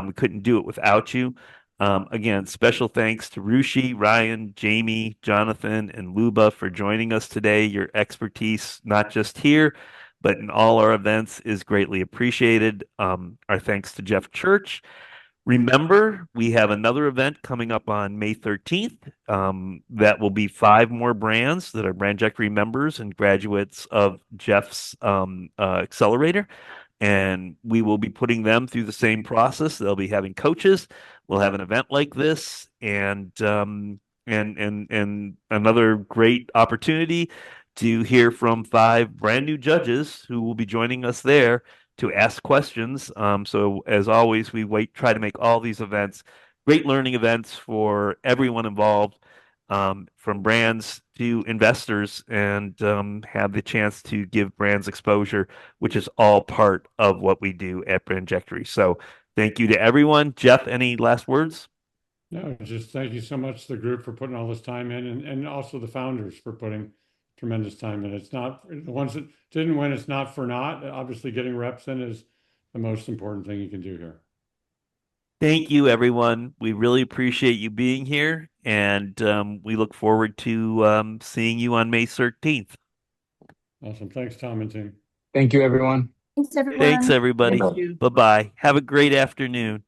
We couldn't do it without you. Again, special thanks to Rushi, Ryan, Jamie, Jonathan, and Luba for joining us today. Your expertise, not just here, but in all our events, is greatly appreciated. Our thanks to Jeff Church. Remember, we have another event coming up on May 13th. That will be 5 more brands that are Brandjectory members and graduates of Jeff's accelerator. And we will be putting them through the same process. They'll be having coaches. We'll have an event like this and another great opportunity to hear from 5 brand new judges who will be joining us there to ask questions. So as always, we try to make all these events great learning events for everyone involved, from brands to investors, and have the chance to give brands exposure, which is all part of what we do at Brandjectory. So thank you to everyone. Jeff, any last words? No, just thank you so much to the group for putting all this time in, and also the founders for putting tremendous time in. It's not the ones that didn't win, it's not for naught. Obviously, getting reps in is the most important thing you can do here. Thank you, everyone. We really appreciate you being here, and we look forward to seeing you on May 13th. Awesome. Thanks, Tom and team. Thank you, everyone. Thanks, everyone. Thanks, everybody. Thank you. Bye-bye. Have a great afternoon.